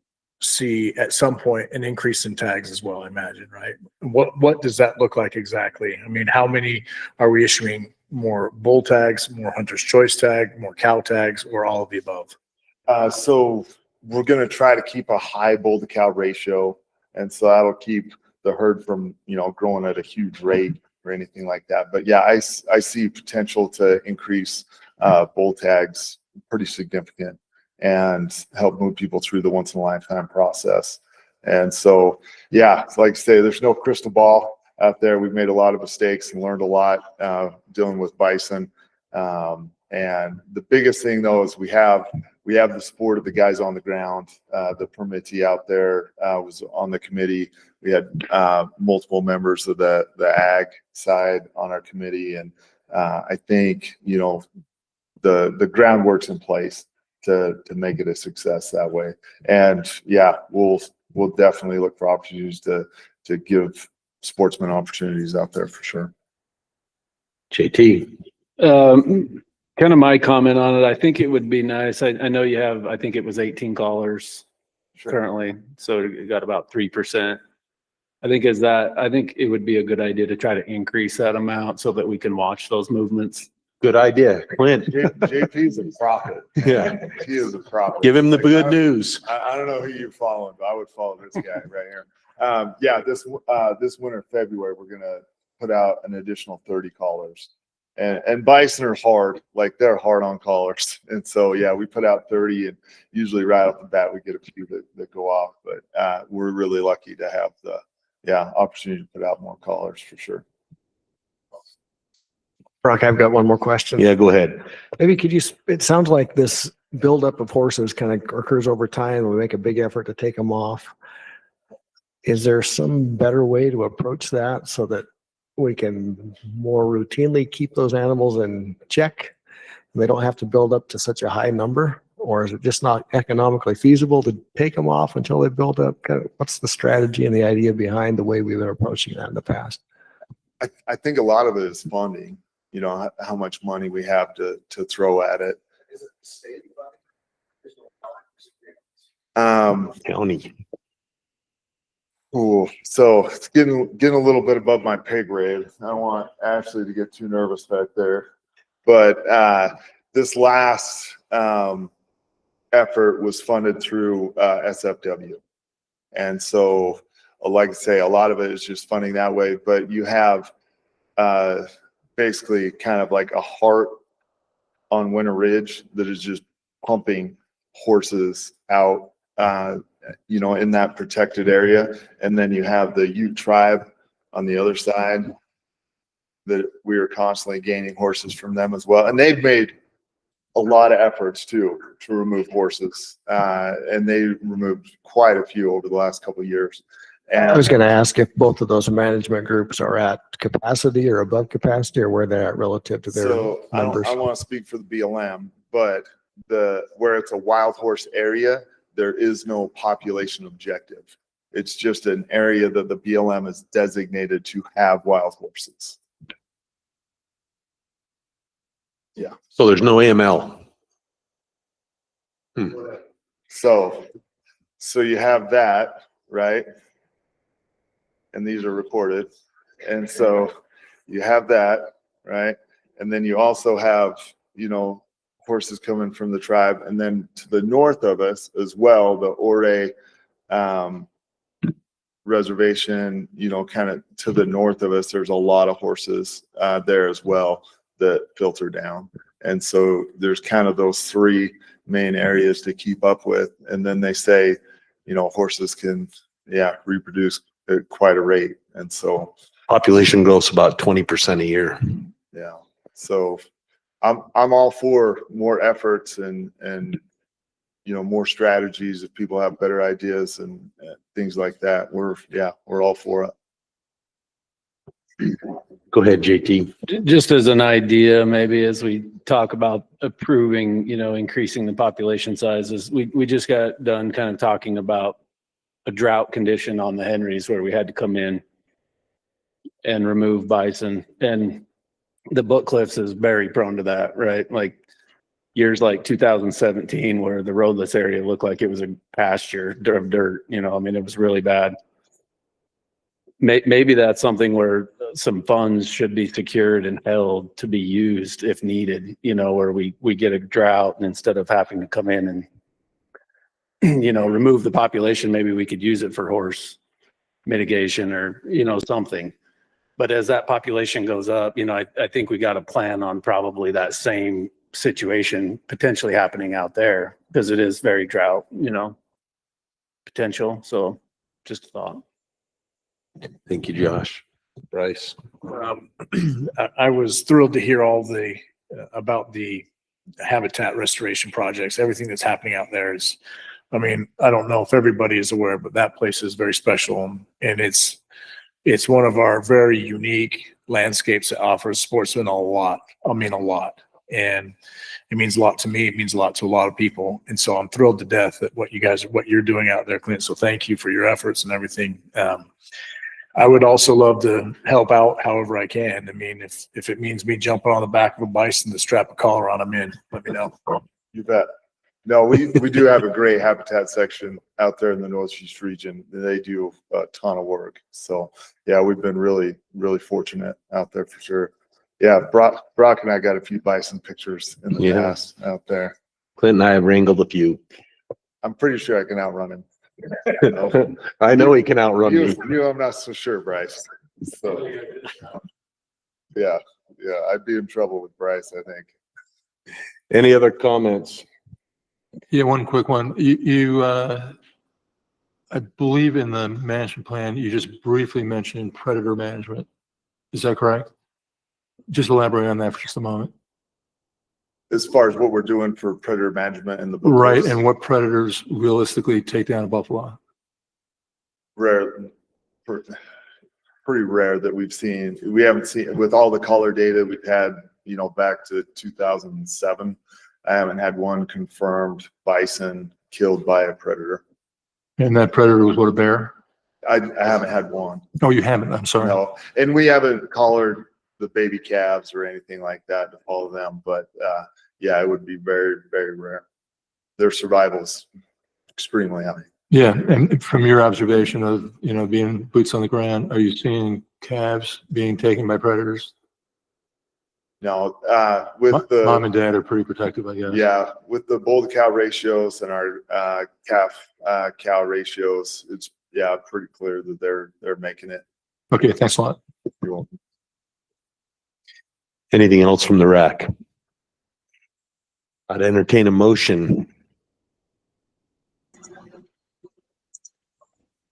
see at some point an increase in tags as well, I imagine, right? What does that look like exactly? I mean, how many are we issuing? More bull tags, more hunter's choice tag, more cow tags, or all of the above? So we're going to try to keep a high bull to cow ratio. And so that'll keep the herd from, growing at a huge rate or anything like that. But yeah, I see potential to increase bull tags pretty significant and help move people through the once in a lifetime process. And so, yeah, like I say, there's no crystal ball out there. We've made a lot of mistakes and learned a lot dealing with bison. And the biggest thing though is we have the support of the guys on the ground. The permittee out there was on the committee. We had multiple members of the ag side on our committee, and I think the groundwork's in place to make it a success that way. And yeah, we'll definitely look for opportunities to give sportsman opportunities out there for sure. JT. Kind of my comment on it. I think it would be nice. I know you have, I think it was 18 callers currently. So you got about 3%. I think it would be a good idea to try to increase that amount so that we can watch those movements. Good idea. Clint. JP's a prophet. Yeah. He is a prophet. Give him the good news. I don't know who you're following, but I would follow this guy right here. Yeah, this winter, February, we're going to put out an additional 30 callers. And bison are hard, like they're hard on callers. And so, yeah, we put out 30, and usually right off the bat, we get a few that go off. But we're really lucky to have the opportunity to put out more callers for sure. Brock, I've got one more question. Yeah, go ahead. Maybe it sounds like this buildup of horses kind of occurs over time, and we make a big effort to take them off. Is there some better way to approach that so that we can more routinely keep those animals in check and they don't have to build up to such a high number? Or is it just not economically feasible to take them off until they build up? What's the strategy and the idea behind the way we've been approaching that in the past? I think a lot of it is funding, how much money we have to throw at it. County. Cool. So it's getting a little bit above my pay grade. I don't want Ashley to get too nervous back there. But this last effort was funded through SFW. And so, like I say, a lot of it is just funding that way. But you have basically kind of like a heart on Winter Ridge that is just pumping horses out in that protected area. And then you have the Ute tribe on the other side that we are constantly gaining horses from them as well. And they've made a lot of efforts too to remove horses. And they removed quite a few over the last couple of years. And I was going to ask if both of those management groups are at capacity or above capacity, or where they're at relative to their numbers. I don't want to speak for the BLM, but where it's a wild horse area, there is no population objective. It's just an area that the BLM is designated to have wild horses. Yeah. So there's no AML. So you have that, right? And these are recorded. And so you have that, right? And then you also have, horses coming from the tribe. And then to the north of us as well, the Ore reservation, kind of to the north of us, there's a lot of horses there as well that filter down. And so there's kind of those three main areas to keep up with. And then they say, horses can, reproduce at quite a rate. And so Population growth's about 20% a year. yeah, so I'm all for more efforts and more strategies if people have better ideas and things like that. We're all for it. Go ahead, JT. Just as an idea, maybe as we talk about approving, increasing the population sizes, we just got done kind of talking about a drought condition on the Henrys where we had to come in and remove bison, and the Book Cliffs is very prone to that, right? Like years like 2017 where the roadless area looked like it was a pasture of dirt, you know, I mean, it was really bad. Maybe that's something where some funds should be secured and held to be used if needed, you know, where we get a drought and instead of having to come in and, you know, remove the population, maybe we could use it for horse mitigation or, you know, something. But as that population goes up, you know, I think we got a plan on probably that same situation potentially happening out there because it is very drought, you know, potential. So just a thought. Thank you, Josh. Bryce. I was thrilled to hear all the, about the habitat restoration projects, everything that's happening out there is, I mean, I don't know if everybody is aware, but that place is very special. And it's one of our very unique landscapes that offers sportsmen a lot. I mean, a lot. And it means a lot to me. It means a lot to a lot of people. And so I'm thrilled to death at what you're doing out there, Clint. So thank you for your efforts and everything. I would also love to help out however I can. I mean, if it means me jumping on the back of a bison to strap a collar on, I'm in. Let me know. You bet. No, we do have a great habitat section out there in the Northeast region. They do a ton of work. So yeah, we've been really, really fortunate out there for sure. Yeah, Brock and I got a few bison pictures in the past out there. Clint and I have wrangled a few. I'm pretty sure I can outrun him. I know he can outrun me. You, I'm not so sure, Bryce. So yeah, I'd be in trouble with Bryce, I think. Any other comments? Yeah, one quick one. I believe in the management plan, you just briefly mentioned predator management. Is that correct? Just elaborate on that for just a moment. As far as what we're doing for predator management in the book. Right, and what predators realistically take down a buffalo? Rare, pretty rare that we've seen. We haven't seen, with all the color data we've had, you know, back to 2007. I haven't had one confirmed bison killed by a predator. And that predator was what, a bear? I haven't had one. Oh, you haven't? I'm sorry. No, and we haven't collared the baby calves or anything like that to follow them. But yeah, it would be very, very rare. Their survival is extremely high. Yeah, and from your observation of, you know, being boots on the ground, are you seeing calves being taken by predators? No, with the mom and dad are pretty protective, I guess. Yeah, with the bull to cow ratios and our calf cow ratios, it's pretty clear that they're making it. Okay, thanks a lot. You're welcome. Anything else from the RAC? I'd entertain a motion.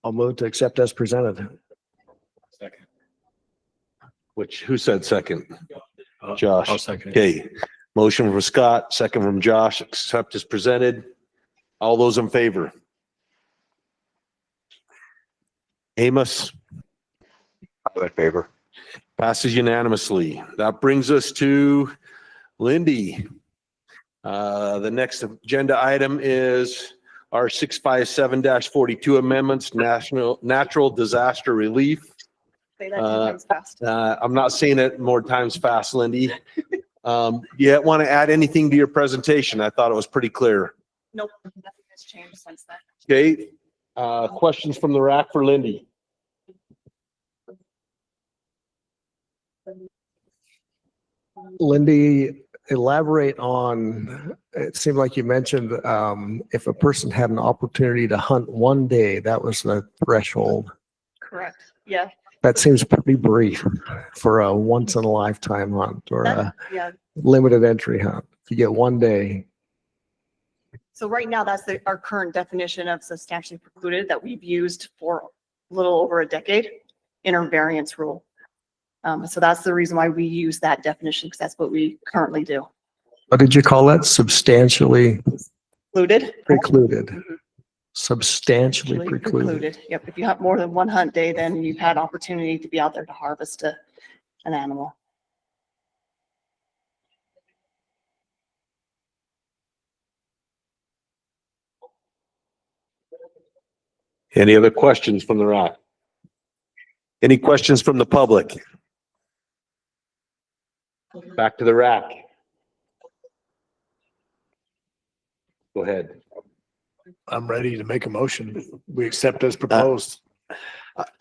I'll move to accept as presented. Second. Who said second? Josh. I'll second it. Okay. Motion from Scott, second from Josh, accept as presented. All those in favor? Amos? I'm in favor. Passes unanimously. That brings us to Lindy. The next agenda item is our 657-42 amendments, natural disaster relief. Say that 2 times fast. I'm not saying it more times fast, Lindy. You want to add anything to your presentation? I thought it was pretty clear. Nope, nothing has changed since then. Okay. Questions from the RAC for Lindy? Lindy, elaborate on, it seemed like you mentioned if a person had an opportunity to hunt one day, that was the threshold. Correct. Yeah. That seems pretty brief for a once in a lifetime hunt or a Yeah. limited entry hunt. If you get one day. So right now, that's our current definition of substantially precluded that we've used for a little over a decade in our variance rule. So that's the reason why we use that definition, because that's what we currently do. What did you call that? Substantially Precluded. precluded. Mhm. Substantially Actually precluded. Yep. If you have more than one hunt day, then you've had opportunity to be out there to harvest an animal. Any other questions from the RAC? Any questions from the public? Back to the RAC. Go ahead. I'm ready to make a motion. We accept as proposed.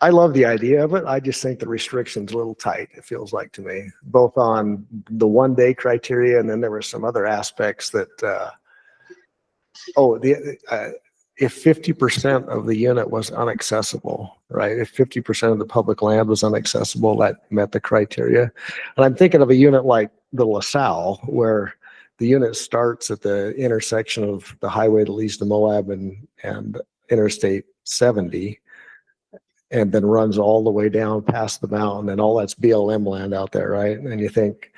I love the idea of it. I just think the restriction's a little tight, it feels like to me, both on the 1 day criteria, and then there were some other aspects that, if 50% of the unit was inaccessible, right? If 50% of the public land was inaccessible, that met the criteria. And I'm thinking of a unit like the LaSalle, where the unit starts at the intersection of the highway that leads to Moab and Interstate 70, and then runs all the way down past the mountain, and all that's BLM land out there, right? And you think,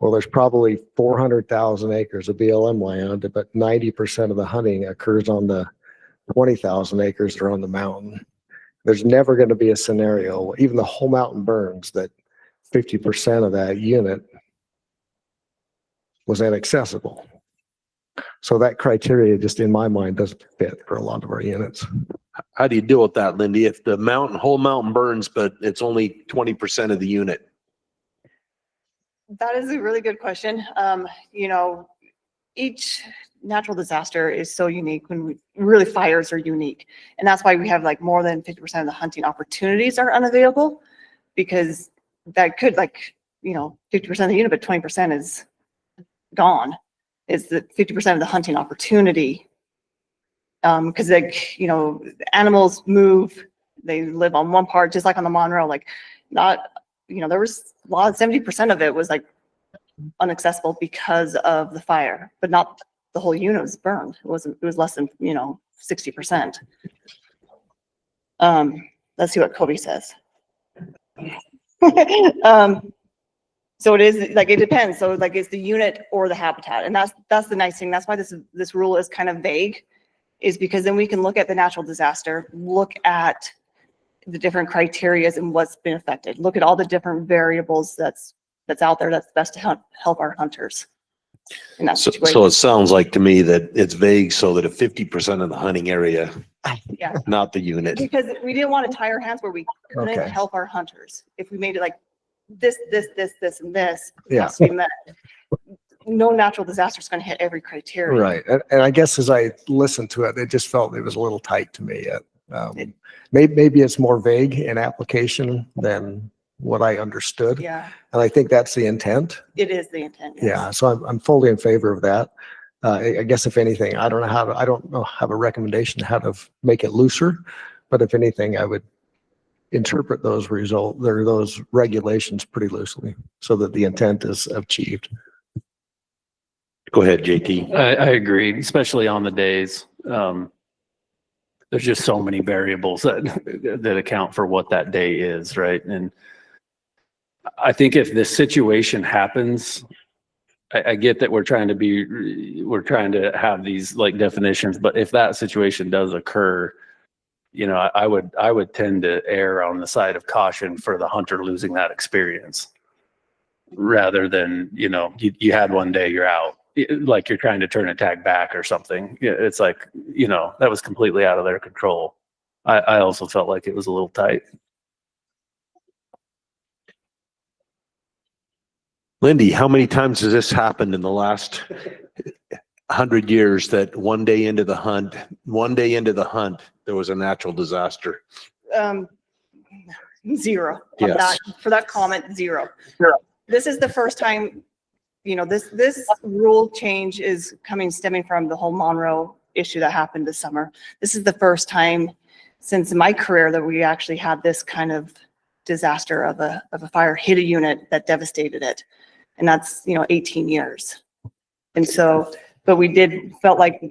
well, there's probably 400,000 acres of BLM land, but 90% of the hunting occurs on the 20,000 acres that are on the mountain. There's never going to be a scenario, even the whole mountain burns, that 50% of that unit was inaccessible. So that criteria, just in my mind, doesn't fit for a lot of our units. How do you deal with that, Lindy? If the whole mountain burns, but it's only 20% of the unit? That is a really good question. You know, each natural disaster is so unique really fires are unique. And that's why we have like more than 50% of the hunting opportunities are unavailable, because that could 50% of the unit, but 20% is gone. Is the 50% of the hunting opportunity. Because animals move, they live on one part, just like on the Monroe, there was a lot of 70% of it was like inaccessible because of the fire, but not the whole unit was burned. It was less than 60%. Let's see what Kobe says. So it is it depends. So it's the unit or the habitat, and that's the nice thing. That's why this rule is kind of vague, is because then we can look at the natural disaster, look at the different criterias and what's been affected, look at all the different variables that's out there that's best to help our hunters in that situation. So it sounds like to me that it's vague, so that if 50% of the hunting area, yeah, not the unit. because we didn't want to tie our hands where we couldn't help our hunters. If we made it like this, and this, Yeah. has to be met. No natural disaster is going to hit every criteria. Right. And I guess as I listened to it, it just felt it was a little tight to me. Maybe it's more vague in application than what I understood. Yeah, And I think that's the intent. it is the intent. Yes. Yeah. So I'm fully in favor of that. I guess if anything, I don't have a recommendation how to make it looser, but if anything, I would interpret those regulations pretty loosely so that the intent is achieved. Go ahead, JT. I agree, especially on the days. There's just so many variables that account for what that day is, right? And I think if this situation happens, I get that we're trying to have these definitions, but if that situation does occur, I would tend to err on the side of caution for the hunter losing that experience, rather than, you had 1 day, you're out. Like you're trying to turn a tag back or something. It's like, that was completely out of their control. I also felt like it was a little tight. Lindy, how many times has this happened in the last 100 years that 1 day into the hunt, there was a natural disaster? Zero. Yes. For that comment, zero. This is the first time, this rule change is stemming from the whole Monroe issue that happened this summer. This is the first time since my career that we actually had this kind of disaster of a fire hit a unit that devastated it. And that's, 18 years. And so, but we felt like,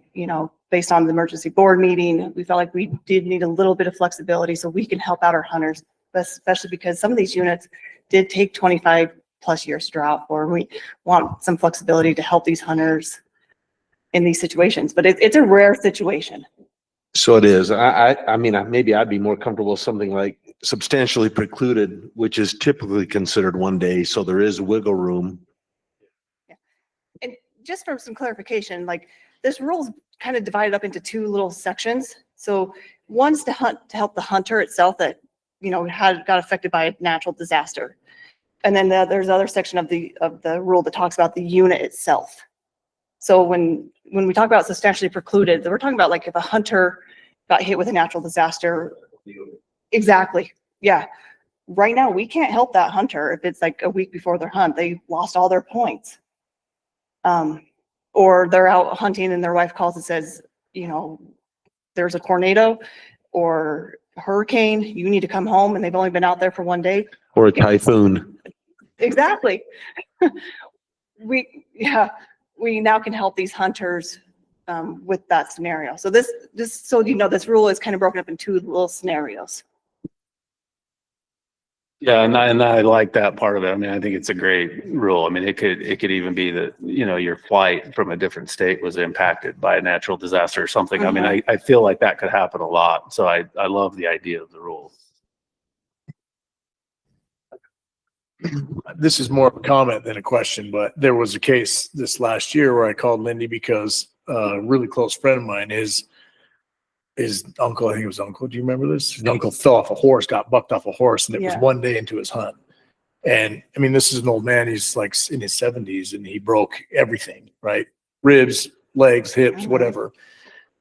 based on the emergency board meeting, we felt like we did need a little bit of flexibility so we can help out our hunters, especially because some of these units did take 25 plus years to draw out for. We want some flexibility to help these hunters in these situations, but it's a rare situation. So it is. I mean, maybe I'd be more comfortable with something like substantially precluded, which is typically considered 1 day. So there is wiggle room. Yeah. And just for some clarification, this rule is kind of divided up into two little sections. So one's to help the hunter itself that, got affected by a natural disaster. And then there's another section of the rule that talks about the unit itself. So when when we talk about substantially precluded, we're talking about like if a hunter got hit with a natural disaster. Exactly. Yeah. Right now, we can't help that hunter if it's like a week before their hunt, they lost all their points. Or they're out hunting and their wife calls and says, you know, there's a tornado or a hurricane, you need to come home, and they've only been out there for 1 day. Or a typhoon. Exactly. We now can help these hunters with that scenario. So this, so you know, this rule is kind of broken up in two little scenarios. Yeah, and I like that part of it. I mean, I think it's a great rule. I mean, it could even be that, you know, your flight from a different state was impacted by a natural disaster or something. I mean, I feel like that could happen a lot. So I love the idea of the rule. This is more of a comment than a question, but there was a case this last year where I called Lindy because a really close friend of mine, his uncle, I think it was uncle, do you remember this? His uncle fell off a horse, got bucked off a horse, and it was 1 day into his hunt. And I mean, this is an old man, he's like in his 70s, and he broke everything, right? Ribs, legs, hips, whatever.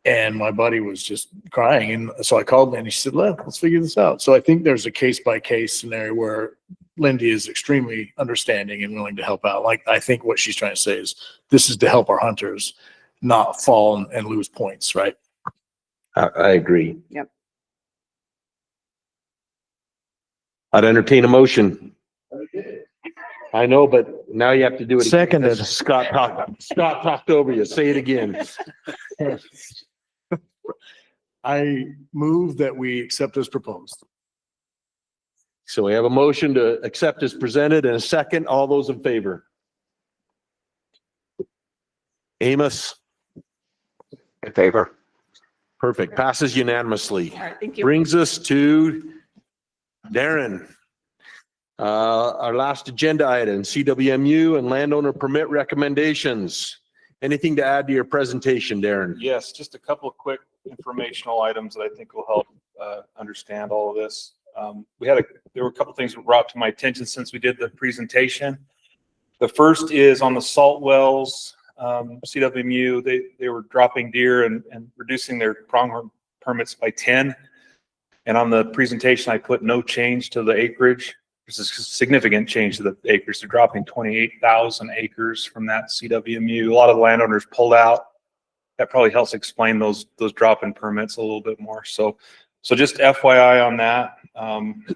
And my buddy was just crying. And so I called Lindy, she said, let's figure this out. So I think there's a case by case scenario where Lindy is extremely understanding and willing to help out. Like, I think what she's trying to say is this is to help our hunters not fall and lose points, right? I agree. Yep. I'd entertain a motion. I know, but now you have to do it. Seconded. Scott talked over you. Say it again. I move that we accept as proposed. So we have a motion to accept as presented and a second. All those in favor? Amos? In favor. Perfect. Passes unanimously. All right, thank you. Brings us to Darren. Our last agenda item, CWMU and landowner permit recommendations. Anything to add to your presentation, Darren? Yes, just a couple of quick informational items that I think will help understand all of this. There were a couple of things that were brought to my attention since we did the presentation. The first is on the salt wells. CWMU, they were dropping deer and reducing their pronghorn permits by 10. And on the presentation, I put no change to the acreage. There's a significant change to the acres. They're dropping 28,000 acres from that CWMU. A lot of the landowners pulled out. That probably helps explain those drop-in permits a little bit more. So just FYI on that.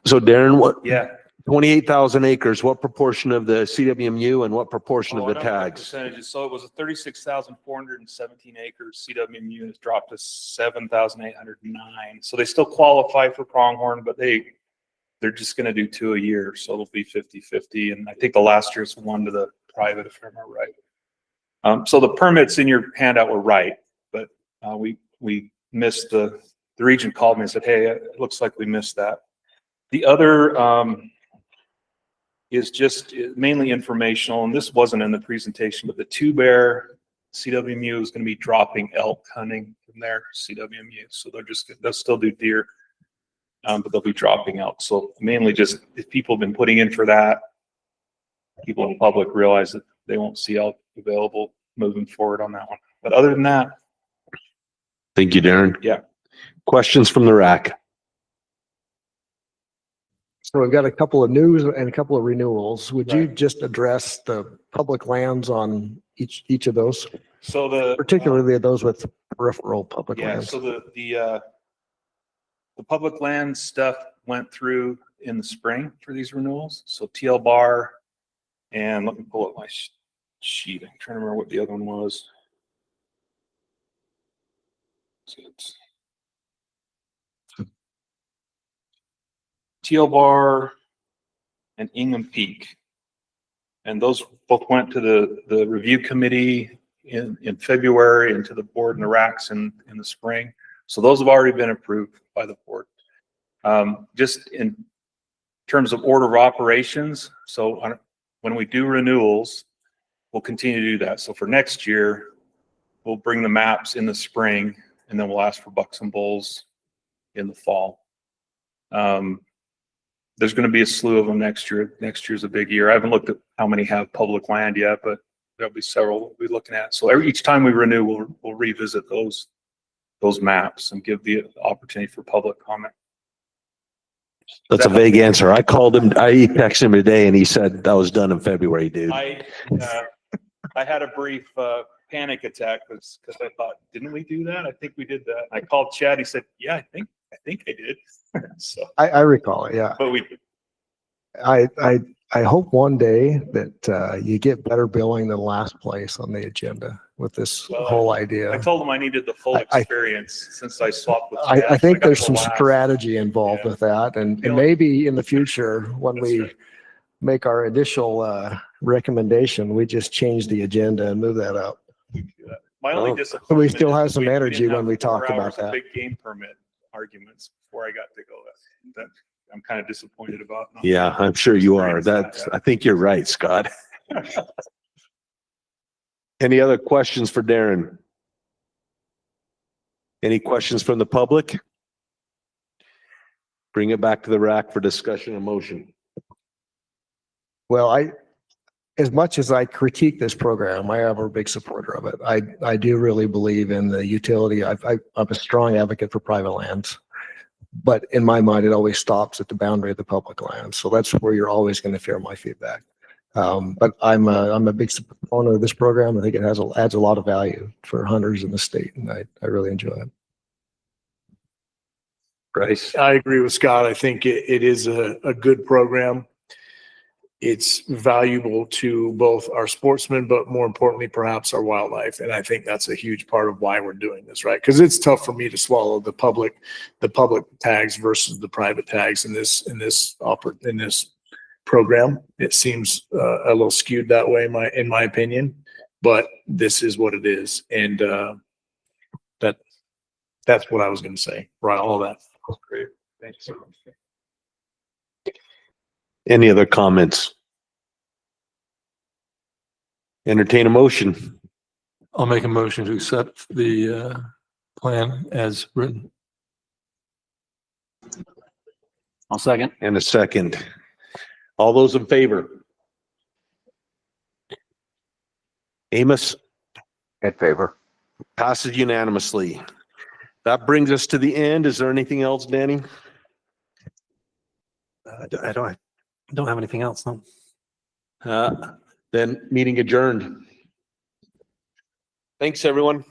So Darren, what? Yeah. 28,000 acres, what proportion of the CWMU and what proportion of the tags? Percentages. So it was a 36,417 acres. CWMU has dropped to 7,809. So they still qualify for pronghorn, but they're just going to do 2 a year. So it'll be 50-50. And I think the last year's 1 to the private, if I remember right. So the permits in your handout were right, but we missed the region called me and said, hey, it looks like we missed that. The other is just mainly informational, and this wasn't in the presentation, but the two-bear CWMU is going to be dropping elk hunting from their CWMU. So they'll still do deer, but they'll be dropping elk. So mainly just if people have been putting in for that, people in the public realize that they won't see elk available moving forward on that one. But other than that. Thank you, Darren. Yeah. Questions from the RAC? So we've got a couple of news and a couple of renewals. Would you just address the public lands on each of those? So particularly those with peripheral public lands. So the public land stuff went through in the spring for these renewals. So TL Bar, and let me pull up my sheet. I'm trying to remember what the other one was. TL Bar and Ingham Peak. And those both went to the review committee in February and to the board and the RACs in the spring. So those have already been approved by the board. Just in terms of order of operations, so when we do renewals, we'll continue to do that. So for next year, we'll bring the maps in the spring, and then we'll ask for bucks and bulls in the fall. There's going to be a slew of them next year. Next year's a big year. I haven't looked at how many have public land yet, but there'll be several we'll be looking at. So each time we renew, we'll revisit those maps and give the opportunity for public comment. That's a vague answer. I called him, I texted him today and he said that was done in February, dude. I had a brief panic attack because I thought, didn't we do that? I think we did that. I called Chad. He said, yeah, I think I did. So, I recall it, yeah. but we, I hope one day that you get better billing than last place on the agenda with this Well, whole I idea. told him I needed the full experience since I swapped with I Chad. think got there's the some last- strategy involved Yeah. with that, and You know- maybe in the future, when That's we right. make our initial recommendation, we just change the agenda and move that up. My only Oh. disappointment. We still is have that some we energy didn't when have we 4 talk about hours of that. Big game permit arguments before I got to go. That I'm kind of disappointed about. not Yeah, I'm sure you are. That's, I think you're right, Scott. Any other questions for Darren? Any questions from the public? Bring it back to the RAC for discussion and motion. Well, as much as I critique this program, I am a big supporter of it. I do really believe in the utility. I'm a strong advocate for private lands. But in my mind, it always stops at the boundary of the public land. So that's where you're always going to hear my feedback. But I'm a big proponent of this program. I think it adds a lot of value for hunters in the state, and I really enjoy it. Bryce? I agree with Scott. I think it is a good program. It's valuable to both our sportsmen, but more importantly, perhaps our wildlife. And I think that's a huge part of why we're doing this, right? Because it's tough for me to swallow the public tags versus the private tags in this program. It seems a little skewed that way, in my opinion, but this is what it is. And that's what I was going to say. Right, all that. Great. Thank you so much. Any other comments? Entertain a motion. I'll make a motion to accept the plan as written. I'll second. And a second. All those in favor? Amos? In favor. Passes unanimously. That brings us to the end. Is there anything else, Danny? I don't have anything else, no. Then meeting adjourned. Thanks, everyone.